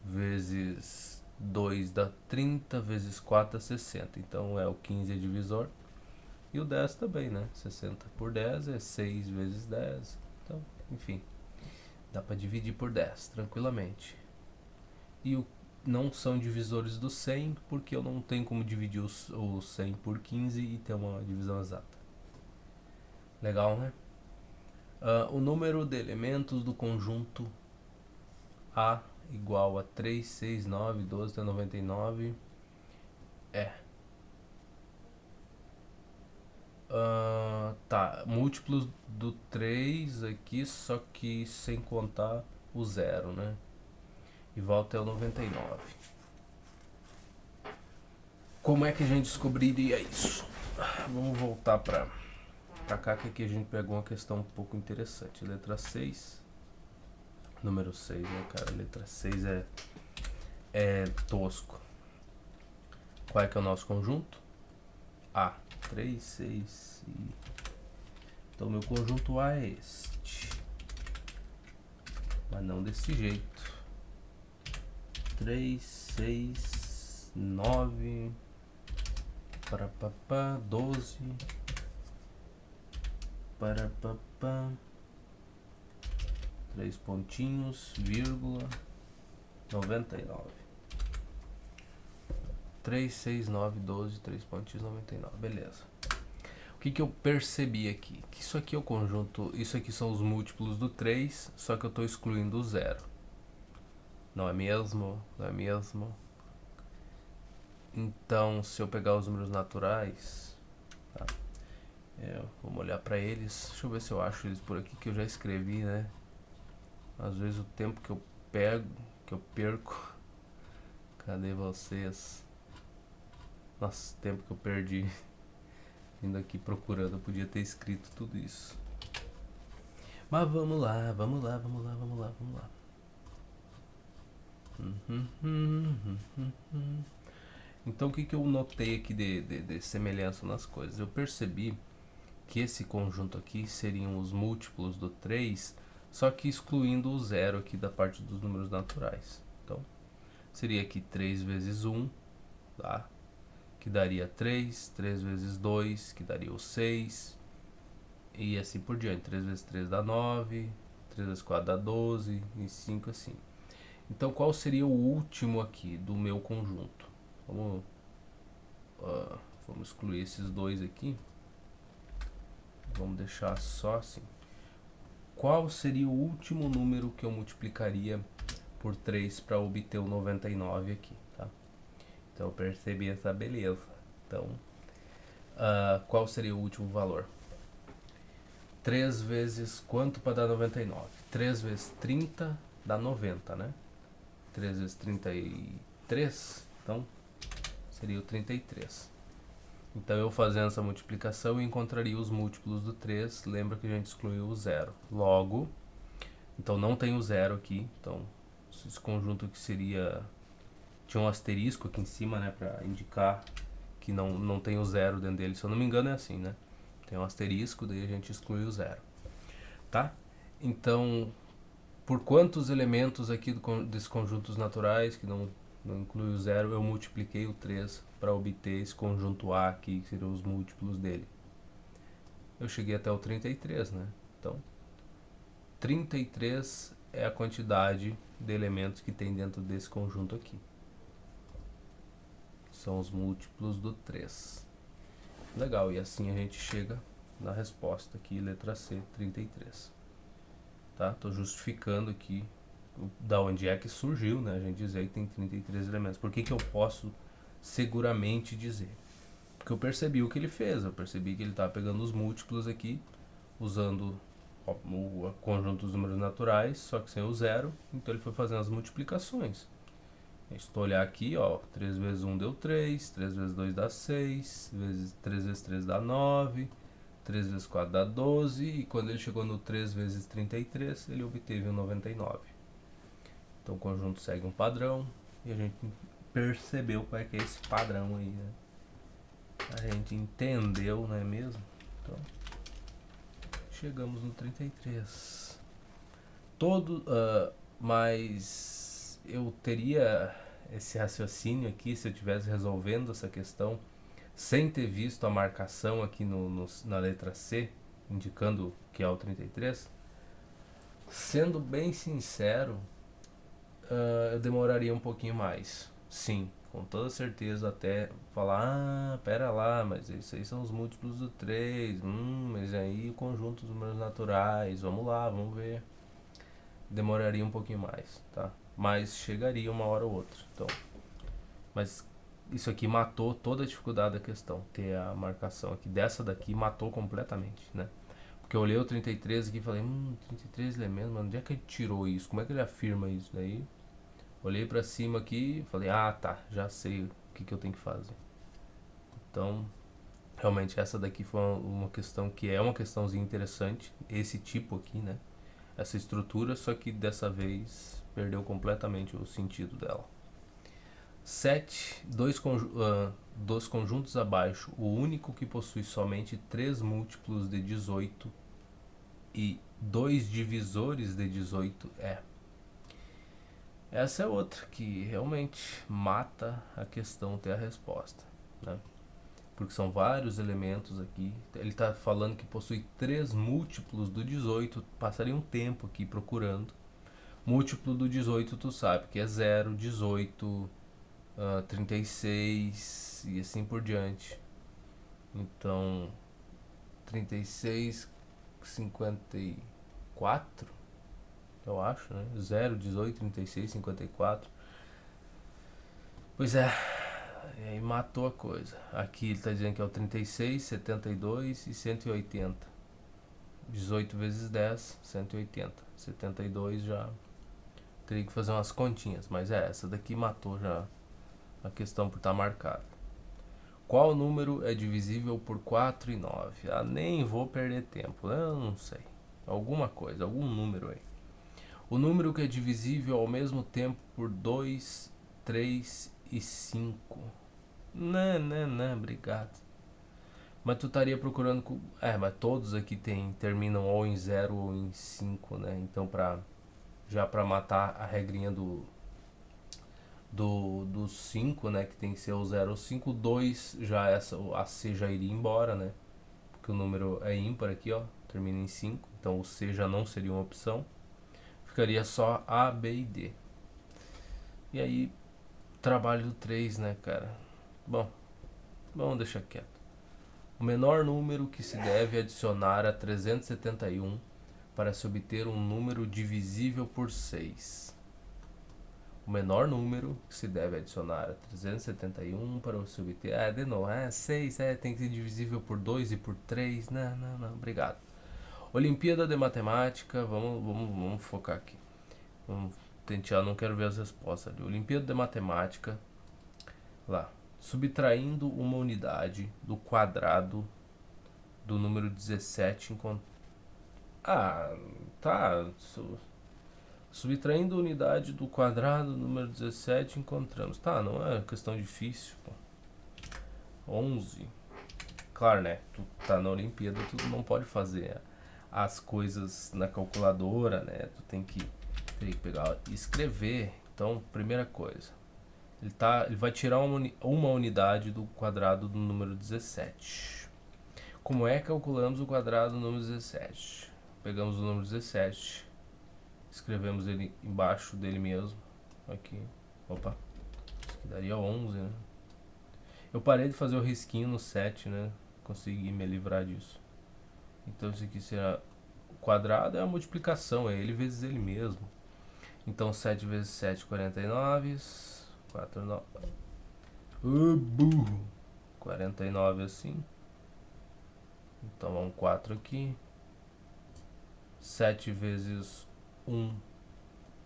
vezes 2 dá 30, vezes 4 dá 60. Então é o 15 é divisor. E o 10 também, né? 60 por 10 é 6 vezes 10. Então, enfim, dá para dividir por 10 tranquilamente. E não são divisores do 100 porque eu não tenho como dividir o 100 por 15 e ter uma divisão exata. Legal, né? O número de elementos do conjunto A igual a 3, 6, 9, 12 até 99 é. Tá, múltiplos do 3 aqui, só que sem contar o 0, né? E volta até o 99. Como é que a gente descobriria isso? Vamos voltar pra cá, que aqui a gente pegou uma questão um pouco interessante. Letra 6. Número 6, né, cara? Letra 6 é tosco. Qual é que é o nosso conjunto? A. 3, 6 e... Então, meu conjunto A é este. Mas não desse jeito. 3, 6, 9... Para papá, 12... Para papá... 3 pontinhos, vírgula... 99. 3, 6, 9, 12, 3 pontinhos, 99. Beleza. O que eu percebi aqui? Que isso aqui é o conjunto... Isso aqui são os múltiplos do 3, só que eu estou excluindo o 0. Não é mesmo? Não é mesmo? Então, se eu pegar os números naturais... Tá? Vamos olhar para eles. Deixa eu ver se eu acho eles por aqui, que eu já escrevi, né? Às vezes o tempo que eu perco... Cadê vocês? Nossa, o tempo que eu perdi vindo aqui procurando, eu podia ter escrito tudo isso. Mas vamos lá. Então o que eu notei aqui de semelhança nas coisas? Eu percebi que esse conjunto aqui seriam os múltiplos do 3, só que excluindo o zero aqui da parte dos números naturais. Então seria aqui 3 vezes 1, tá? Que daria 3, 3 vezes 2, que daria o 6, e assim por diante. 3 vezes 3 dá 9, 3 vezes 4 dá 12, e 5 assim. Então qual seria o último aqui do meu conjunto? Vamos excluir esses dois aqui. Vamos deixar só assim. Qual seria o último número que eu multiplicaria por 3 para obter o 99 aqui, tá? Então eu percebi essa beleza. Então, qual seria o último valor? 3 vezes quanto para dar 99? 3 vezes 30 dá 90, né? 3 vezes 33, então seria o 33. Então eu fazendo essa multiplicação eu encontraria os múltiplos do 3. Lembra que a gente excluiu o zero. Logo, então não tem o zero aqui. Então esse conjunto que seria... Tinha um asterisco aqui em cima, né? Para indicar que não tem o zero dentro dele. Se eu não me engano é assim, né? Tem um asterisco, daí a gente exclui o zero. Tá? Então, por quantos elementos aqui desses conjuntos naturais, que não inclui o zero, eu multipliquei o 3 para obter esse conjunto A aqui, que seriam os múltiplos dele? Eu cheguei até o 33, né? Então, 33 é a quantidade de elementos que tem dentro desse conjunto aqui. São os múltiplos do 3. Legal, e assim a gente chega na resposta aqui, letra C, 33. Tá? Tô justificando aqui da onde é que surgiu, né? A gente dizer que tem 33 elementos. Por que eu posso seguramente dizer? Porque eu percebi o que ele fez. Eu percebi que ele está pegando os múltiplos aqui, usando o conjunto dos números naturais, só que sem o zero. Então ele foi fazendo as multiplicações. Se tu olhar aqui, ó, 3 vezes 1 deu 3, 3 vezes 2 dá 6, 3 vezes 3 dá 9, 3 vezes 4 dá 12, e quando ele chegou no 3 vezes 33, ele obteve o 99. Então o conjunto segue um padrão, e a gente percebeu qual é que é esse padrão aí, né? A gente entendeu, não é mesmo? Então, chegamos no 33. Mas eu teria esse raciocínio aqui se eu estivesse resolvendo essa questão sem ter visto a marcação aqui na letra C, indicando que é o 33. Sendo bem sincero, eu demoraria um pouquinho mais. Sim, com toda certeza, até falar, pera lá, mas esses aí são os múltiplos do 3, mas aí o conjunto dos números naturais, vamos lá, vamos ver. Demoraria um pouquinho mais, tá? Mas chegaria uma hora ou outra. Então, mas isso aqui matou toda a dificuldade da questão. Ter a marcação aqui dessa daqui matou completamente, né? Porque eu olhei o 33 aqui e falei, 33 elementos, mano, onde é que ele tirou isso? Como é que ele afirma isso daí? Olhei pra cima aqui e falei, tá, já sei o que eu tenho que fazer. Então, realmente essa daqui foi uma questão que é uma questãozinha interessante, esse tipo aqui, né? Essa estrutura, só que dessa vez perdeu completamente o sentido dela. 7. Dos conjuntos abaixo, o único que possui somente 3 múltiplos de 18 e 2 divisores de 18 é. Essa é outra que realmente mata a questão ter a resposta, né? Porque são vários elementos aqui. Ele está falando que possui 3 múltiplos do 18. Passaria um tempo aqui procurando. Múltiplo do 18 tu sabe que é 0, 18, 36 e assim por diante. Então 36, 54, eu acho, né? 0, 18, 36, 54. Pois é, e aí matou a coisa. Aqui ele está dizendo que é o 36, 72 e 180. 18 vezes 10, 180. 72 já teria que fazer umas continhas, mas essa daqui matou já a questão por estar marcada. Qual número é divisível por 4 e 9? Nem vou perder tempo, eu não sei. Alguma coisa, algum número aí. O número que é divisível ao mesmo tempo por 2, 3 e 5. Não, obrigado. Mas tu estaria procurando com... mas todos aqui terminam ou em 0 ou em 5, né? Então já pra matar a regrinha do 5, né? Que tem que ser o 0 ou 5, 2 já a C já iria embora, né? Porque o número é ímpar aqui, ó. Termina em 5. Então o C já não seria uma opção. Ficaria só A, B e D. E aí, trabalho do 3, né, cara? Bom, vamos deixar quieto. O menor número que se deve adicionar a 371 para se obter um número divisível por 6. O menor número que se deve adicionar a 371 para se obter... de novo, 6, tem que ser divisível por 2 e por 3. Não, obrigado. Olimpíada de Matemática, vamos focar aqui. Vamos tentar, não quero ver as respostas ali. Olimpíada de Matemática, lá. Subtraindo uma unidade do quadrado do número 17 tá. Subtraindo a unidade do quadrado do número 17 encontramos. Tá, não é questão difícil, pô. 11. Claro, né? Tu tá na Olimpíada, tu não pode fazer as coisas na calculadora, né? Tu tem que pegar e escrever. Então, primeira coisa. Ele vai tirar uma unidade do quadrado do número 17. Como é que calculamos o quadrado do número 17? Pegamos o número 17, escrevemos ele embaixo dele mesmo. Aqui. Opa. Isso aqui daria 11, né? Eu parei de fazer o risquinho no 7, né? Consegui me livrar disso. Então isso aqui será... O quadrado é a multiplicação, é ele vezes ele mesmo. Então 7 vezes 7, 49. 4, 9. Burro. 49 assim. Então vamos 4 aqui. 7 vezes 1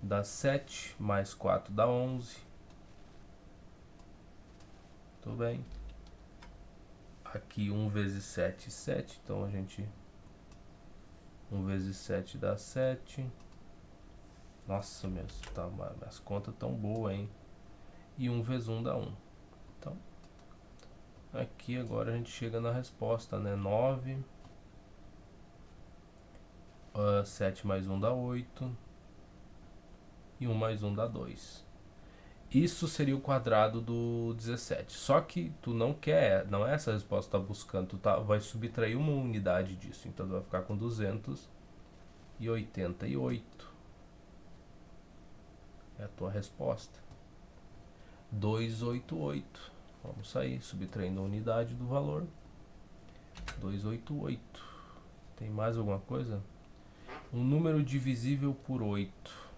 dá 7, mais 4 dá 11. Tudo bem. Aqui 1 vezes 7, 7. Então a gente... 1 vezes 7 dá 7. Nossa, minhas contas tão boas, hein? E 1 vezes 1 dá 1. Então, aqui agora a gente chega na resposta, né? 9. 7 mais 1 dá 8. E 1 mais 1 dá 2. Isso seria o quadrado do 17. Só que tu não quer, não é essa a resposta que tu tá buscando. Tu vai subtrair uma unidade disso. Então tu vai ficar com 288. É a tua resposta. 288. Vamos sair, subtraindo a unidade do valor. 288. Tem mais alguma coisa? Um número divisível por 8.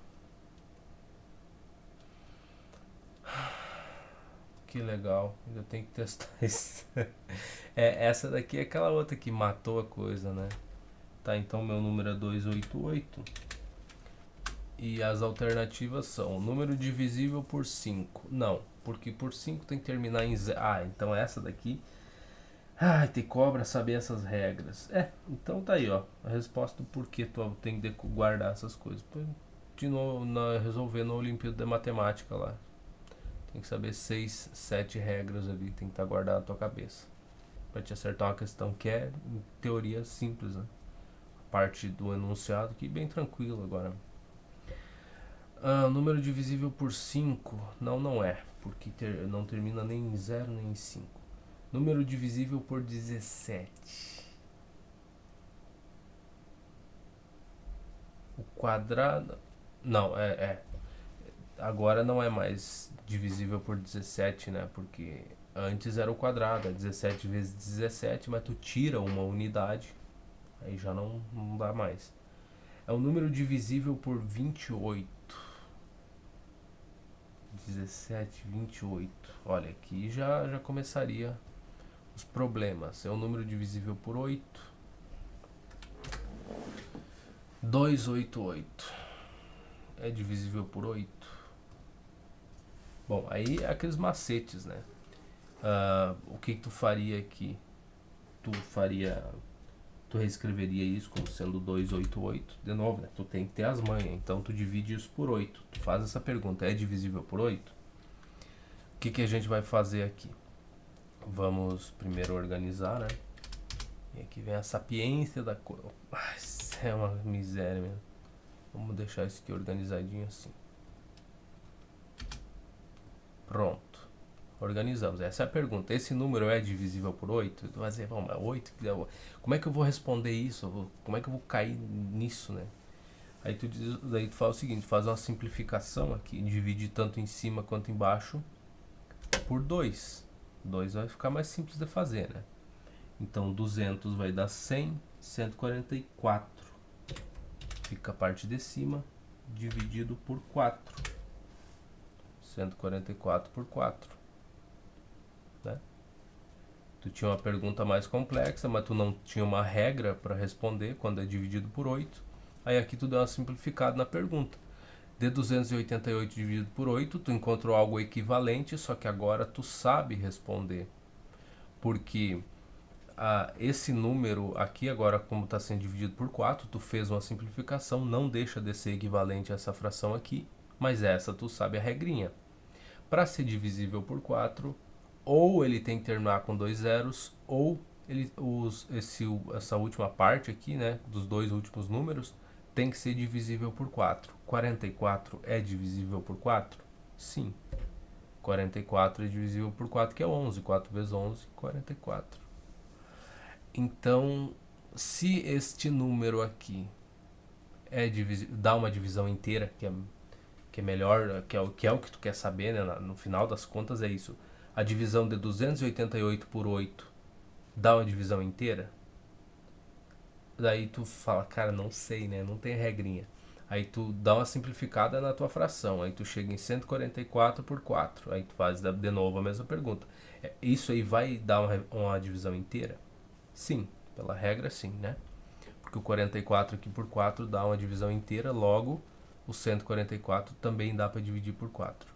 Que legal, ainda tem que testar isso. Essa daqui é aquela outra que matou a coisa, né? Tá, então meu número é 288. E as alternativas são número divisível por 5. Não, porque por 5 tem que terminar em 0. Então essa daqui... te cobra saber essas regras. Então tá aí, ó. A resposta do porquê tu tem que guardar essas coisas. De novo, resolver na Olimpíada de Matemática lá. Tem que saber 6, 7 regras ali, tem que estar guardado na tua cabeça. Pra te acertar uma questão que é, em teoria, simples, né? A parte do enunciado que bem tranquilo agora. Número divisível por 5, não é, porque não termina nem em 0 nem em 5. Número divisível por 17. O quadrado... Não, agora não é mais divisível por 17, né? Porque antes era o quadrado, é 17 vezes 17, mas tu tira uma unidade, aí já não dá mais. É um número divisível por 28. 17, 28. Olha, aqui já começaria os problemas. É um número divisível por 8. 288. É divisível por 8. Bom, aí é aqueles macetes, né? O que tu faria aqui? Tu reescreveria isso como sendo 288. De novo, né? Tu tem que ter as manhas. Então tu divide isso por 8. Tu faz essa pergunta, é divisível por 8? O que a gente vai fazer aqui? Vamos primeiro organizar, né? E aqui vem a sapiência da coisa. Isso é uma miséria mesmo. Vamos deixar isso aqui organizadinho assim. Pronto. Organizamos. Essa é a pergunta. Esse número é divisível por 8? Mas vamos, 8? Como é que eu vou responder isso? Como é que eu vou cair nisso, né? Daí tu faz o seguinte, faz uma simplificação aqui, divide tanto em cima quanto embaixo por 2. 2 vai ficar mais simples de fazer, né? Então 200 vai dar 100, 144. Fica a parte de cima dividido por 4. 144 por 4. Né? Tu tinha uma pergunta mais complexa, mas tu não tinha uma regra para responder quando é dividido por 8. Aí aqui tu deu uma simplificada na pergunta. De 288 dividido por 8, tu encontrou algo equivalente, só que agora tu sabe responder. Porque esse número aqui, agora como está sendo dividido por 4, tu fez uma simplificação, não deixa de ser equivalente a essa fração aqui, mas essa tu sabe a regrinha. Para ser divisível por 4, ou ele tem que terminar com 2 zeros, ou essa última parte aqui, né, dos dois últimos números, tem que ser divisível por 4. 44 é divisível por 4? Sim. 44 é divisível por 4, que é 11. 4 vezes 11, 44. Então, se este número aqui dá uma divisão inteira, que é melhor, que é o que tu quer saber, né? No final das contas é isso. A divisão de 288 por 8 dá uma divisão inteira? Daí tu fala, cara, não sei, né? Não tem regrinha. Aí tu dá uma simplificada na tua fração. Aí tu chega em 144 por 4. Aí tu faz de novo a mesma pergunta. Isso aí vai dar uma divisão inteira? Sim, pela regra sim, né? Porque o 44 aqui por 4 dá uma divisão inteira, logo o 144 também dá para dividir por 4.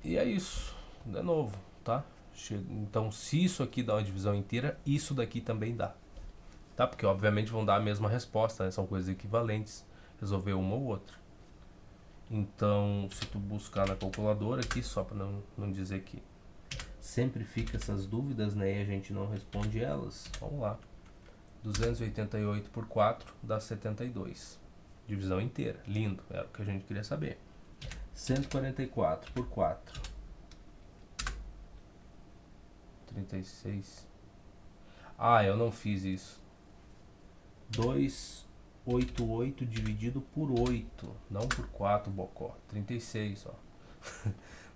E é isso, de novo, tá? Então, se isso aqui dá uma divisão inteira, isso daqui também dá. Tá? Porque obviamente vão dar a mesma resposta, né? São coisas equivalentes, resolver uma ou outra. Então, se tu buscar na calculadora aqui, só para não dizer que sempre fica essas dúvidas, né? E a gente não responde elas. Vamos lá. 288 por 4 dá 72. Divisão inteira. Lindo. Era o que a gente queria saber. 144 por 4. 36. Eu não fiz isso. 288 dividido por 8. Não por 4, bocó. 36, ó.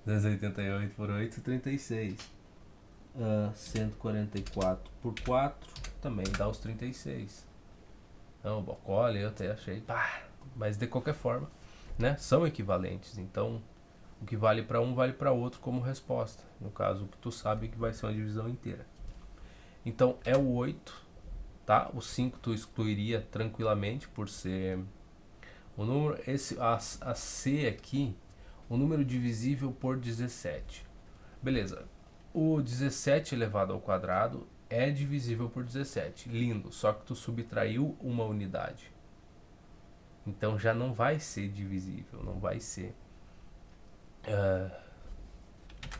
288 por 8, 36. 144 por 4 também dá os 36. Não, bocó ali eu até achei. Mas de qualquer forma, né? São equivalentes. Então, o que vale para um vale para outro como resposta. No caso, o que tu sabe que vai ser uma divisão inteira. Então, é o 8, tá? O 5 tu excluiria tranquilamente por ser o número. A C aqui, o número divisível por 17. Beleza. O 17 elevado ao quadrado é divisível por 17. Lindo. Só que tu subtraiu uma unidade. Então já não vai ser divisível. Não vai ser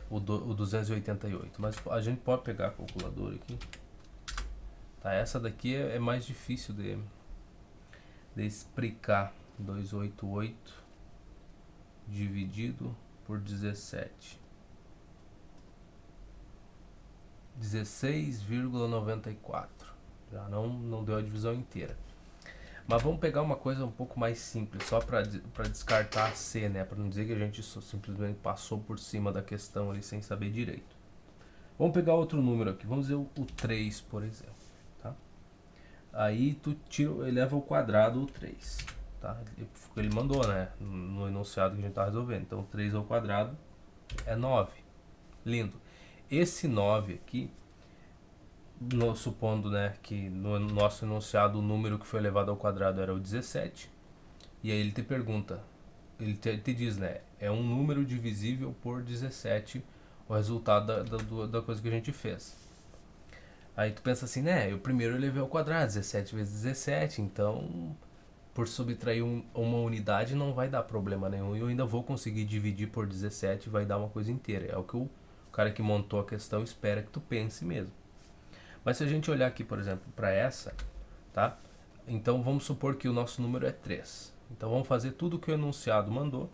o 288. Mas a gente pode pegar a calculadora aqui. Tá, essa daqui é mais difícil de explicar. 288 dividido por 17. 16,94. Já não deu a divisão inteira. Mas vamos pegar uma coisa um pouco mais simples, só para descartar a C, né? Para não dizer que a gente só simplesmente passou por cima da questão ali sem saber direito. Vamos pegar outro número aqui, vamos dizer o 3, por exemplo. Tá? Aí tu eleva ao quadrado o 3. Tá? Ele mandou, né? No enunciado que a gente está resolvendo. Então 3 ao quadrado é 9. Lindo. Esse 9 aqui, supondo, né, que no nosso enunciado o número que foi elevado ao quadrado era o 17, e aí ele te pergunta, ele te diz, né, é um número divisível por 17, o resultado da coisa que a gente fez. Aí tu pensa assim, né, eu primeiro elevei ao quadrado, 17 vezes 17, então por subtrair uma unidade não vai dar problema nenhum, e eu ainda vou conseguir dividir por 17 e vai dar uma coisa inteira. É o que o O cara que montou a questão espera que tu pense mesmo. Mas se a gente olhar aqui, por exemplo, para essa, tá? Então vamos supor que o nosso número é 3. Então vamos fazer tudo que o enunciado mandou.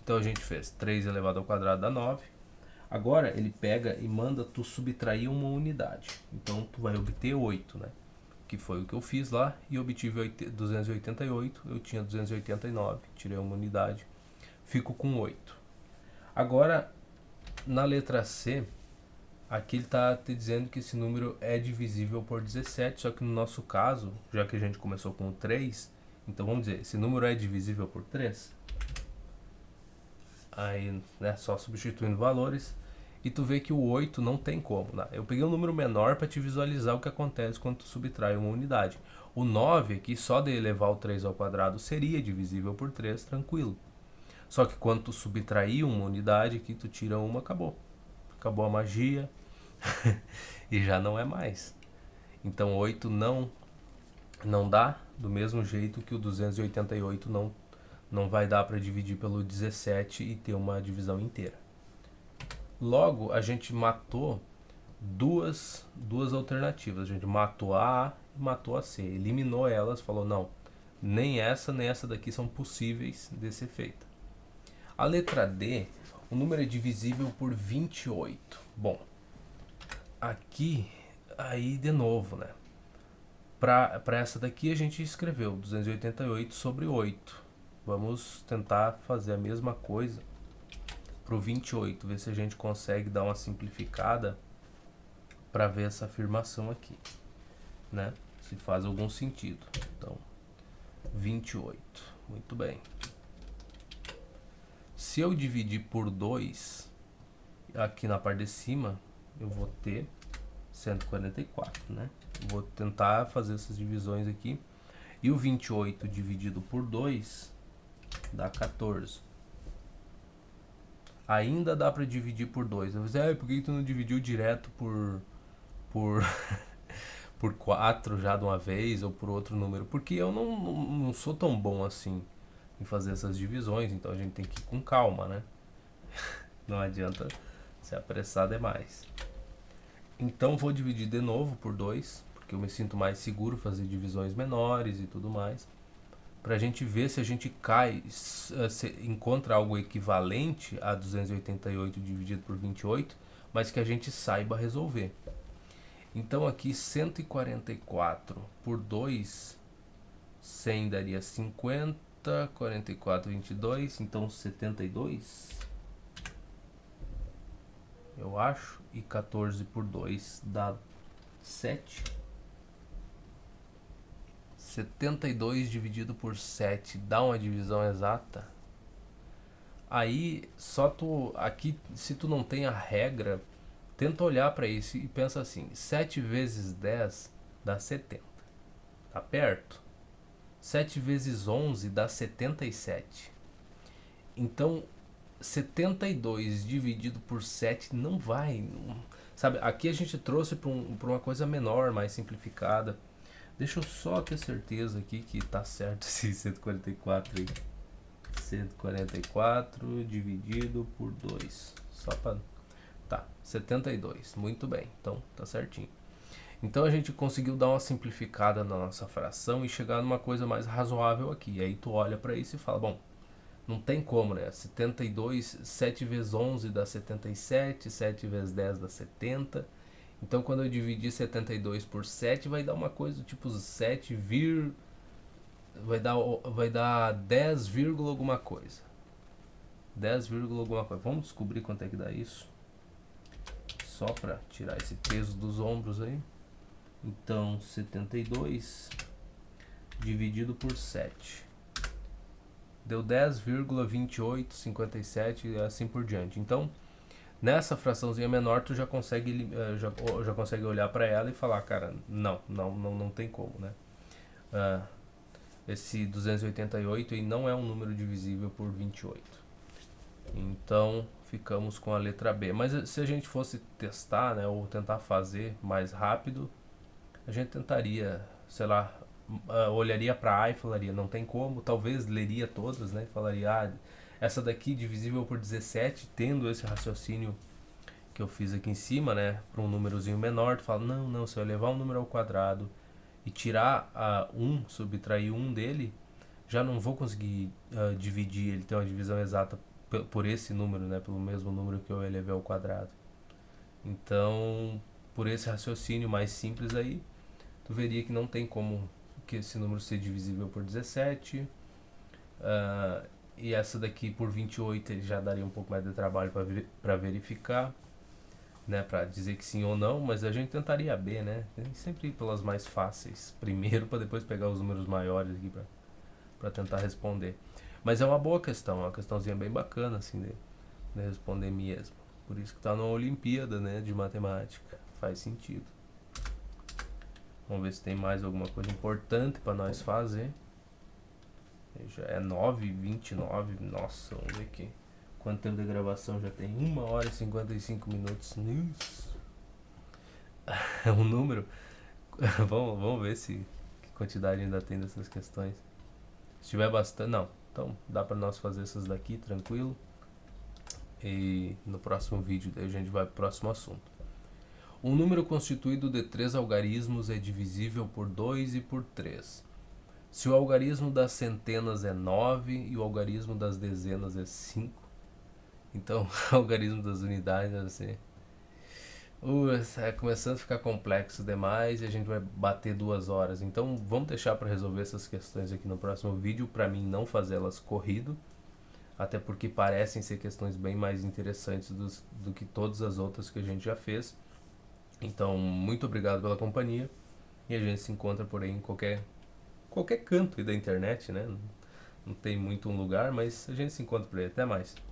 Então a gente fez 3 elevado ao quadrado dá 9. Agora ele pega e manda tu subtrair uma unidade. Então tu vai obter 8, né? Que foi o que eu fiz lá e obtive 288. Eu tinha 289, tirei uma unidade, fico com 8. Agora na letra C, aqui ele está te dizendo que esse número é divisível por 17, só que no nosso caso, já que a gente começou com 3, então vamos dizer, esse número é divisível por 3? Aí, né, só substituindo valores, e tu vê que o 8 não tem como. Né? Eu peguei um número menor para te visualizar o que acontece quando tu subtrai uma unidade. O 9 aqui, só de elevar o 3 ao quadrado, seria divisível por 3, tranquilo. Só que quando tu subtrair uma unidade, aqui tu tira uma, acabou. Acabou a magia e já não é mais. Então 8 não dá, do mesmo jeito que o 288 não vai dar para dividir pelo 17 e ter uma divisão inteira. Logo, a gente matou duas alternativas. A gente matou a A e matou a C. Eliminou elas, falou não, nem essa daqui são possíveis de ser feita. A letra D, o número é divisível por 28. Bom, aqui, aí de novo, né? Para essa daqui a gente escreveu 288 sobre 8. Vamos tentar fazer a mesma coisa para o 28, ver se a gente consegue dar uma simplificada para ver essa afirmação aqui, né? Se faz algum sentido. Então, 28, muito bem. Se eu dividir por 2, aqui na parte de cima, eu vou ter 144, né? Vou tentar fazer essas divisões aqui. E o 28 dividido por 2 dá 14. Ainda dá para dividir por 2. Eu vou dizer, por que tu não dividiu direto por por 4 já de uma vez ou por outro número? Porque eu não sou tão bom assim em fazer essas divisões, então a gente tem que ir com calma, né? Não adianta se apressar demais. Então vou dividir de novo por 2, porque eu me sinto mais seguro fazer divisões menores e tudo mais, para a gente ver se a gente se encontra algo equivalente a 288 dividido por 28, mas que a gente saiba resolver. Então aqui 144 por 2, 100 daria 50, 44, 22, então 72, eu acho, e 14 por 2 dá 7. 72 dividido por 7 dá uma divisão exata. Aí, só tu, aqui, se tu não tem a regra, tenta olhar para isso e pensa assim, 7 vezes 10 dá 70. Tá perto? 7 vezes 11 dá 77. Então, 72 dividido por 7 não vai. Sabe, aqui a gente trouxe para uma coisa menor, mais simplificada. Deixa eu só ter certeza aqui que tá certo esse 144 aí. 144 dividido por 2. Só para. Tá, 72. Muito bem, então tá certinho. Então a gente conseguiu dar uma simplificada na nossa fração e chegar numa coisa mais razoável aqui. E aí tu olha para isso e fala, bom, não tem como, né? 72, 7 vezes 11 dá 77, 7 vezes 10 dá 70. Então quando eu dividir 72 por 7 vai dar uma coisa do tipo 7, vai dar 10, alguma coisa. 10, alguma coisa. Vamos descobrir quanto é que dá isso. Só para tirar esse peso dos ombros aí. Então 72 dividido por 7 deu 10,2857 e assim por diante. Então, nessa fraçãozinha menor, tu já consegue, já consegue olhar para ela e falar, cara, não tem como, né? Esse 288 aí não é um número divisível por 28. Então, ficamos com a letra B. Mas se a gente fosse testar, né, ou tentar fazer mais rápido, a gente tentaria, sei lá, olharia para A e falaria, não tem como, talvez leria todas, né? Falaria, essa daqui divisível por 17, tendo esse raciocínio que eu fiz aqui em cima, né, para um númerozinho menor, tu fala, não, se eu elevar um número ao quadrado e tirar 1, subtrair 1 dele, já não vou conseguir dividir, ele tem uma divisão exata por esse número, né, pelo mesmo número que eu elevei ao quadrado. Então, por esse raciocínio mais simples aí, tu veria que não tem como que esse número ser divisível por 17. E essa daqui por 28 ele já daria um pouco mais de trabalho para verificar, né, para dizer que sim ou não, mas a gente tentaria a B, né? Sempre ir pelas mais fáceis primeiro para depois pegar os números maiores aqui para tentar responder. Mas é uma boa questão, uma questãozinha bem bacana assim de responder mesmo. Por isso que tá numa Olimpíada, né, de matemática. Faz sentido. Vamos ver se tem mais alguma coisa importante para nós fazer. Já é 9h29. Nossa, vamos ver aqui. Quanto tempo de gravação já tem? 1h e 55 minutos. Nossa. É um número. Vamos ver se que quantidade ainda tem dessas questões. Se tiver bastante. Não. Então dá para nós fazer essas daqui tranquilo. E no próximo vídeo daí a gente vai pro próximo assunto. Um número constituído de 3 algarismos é divisível por 2 e por 3. Se o algarismo das centenas é 9 e o algarismo das dezenas é 5, então o algarismo das unidades deve ser... é começando a ficar complexo demais e a gente vai bater 2 horas. Então vamos deixar para resolver essas questões aqui no próximo vídeo, para mim não fazê-las corrido, até porque parecem ser questões bem mais interessantes do que todas as outras que a gente já fez. Então, muito obrigado pela companhia e a gente se encontra por aí em qualquer canto aí da internet, né? Não tem muito um lugar, mas a gente se encontra por aí. Até mais.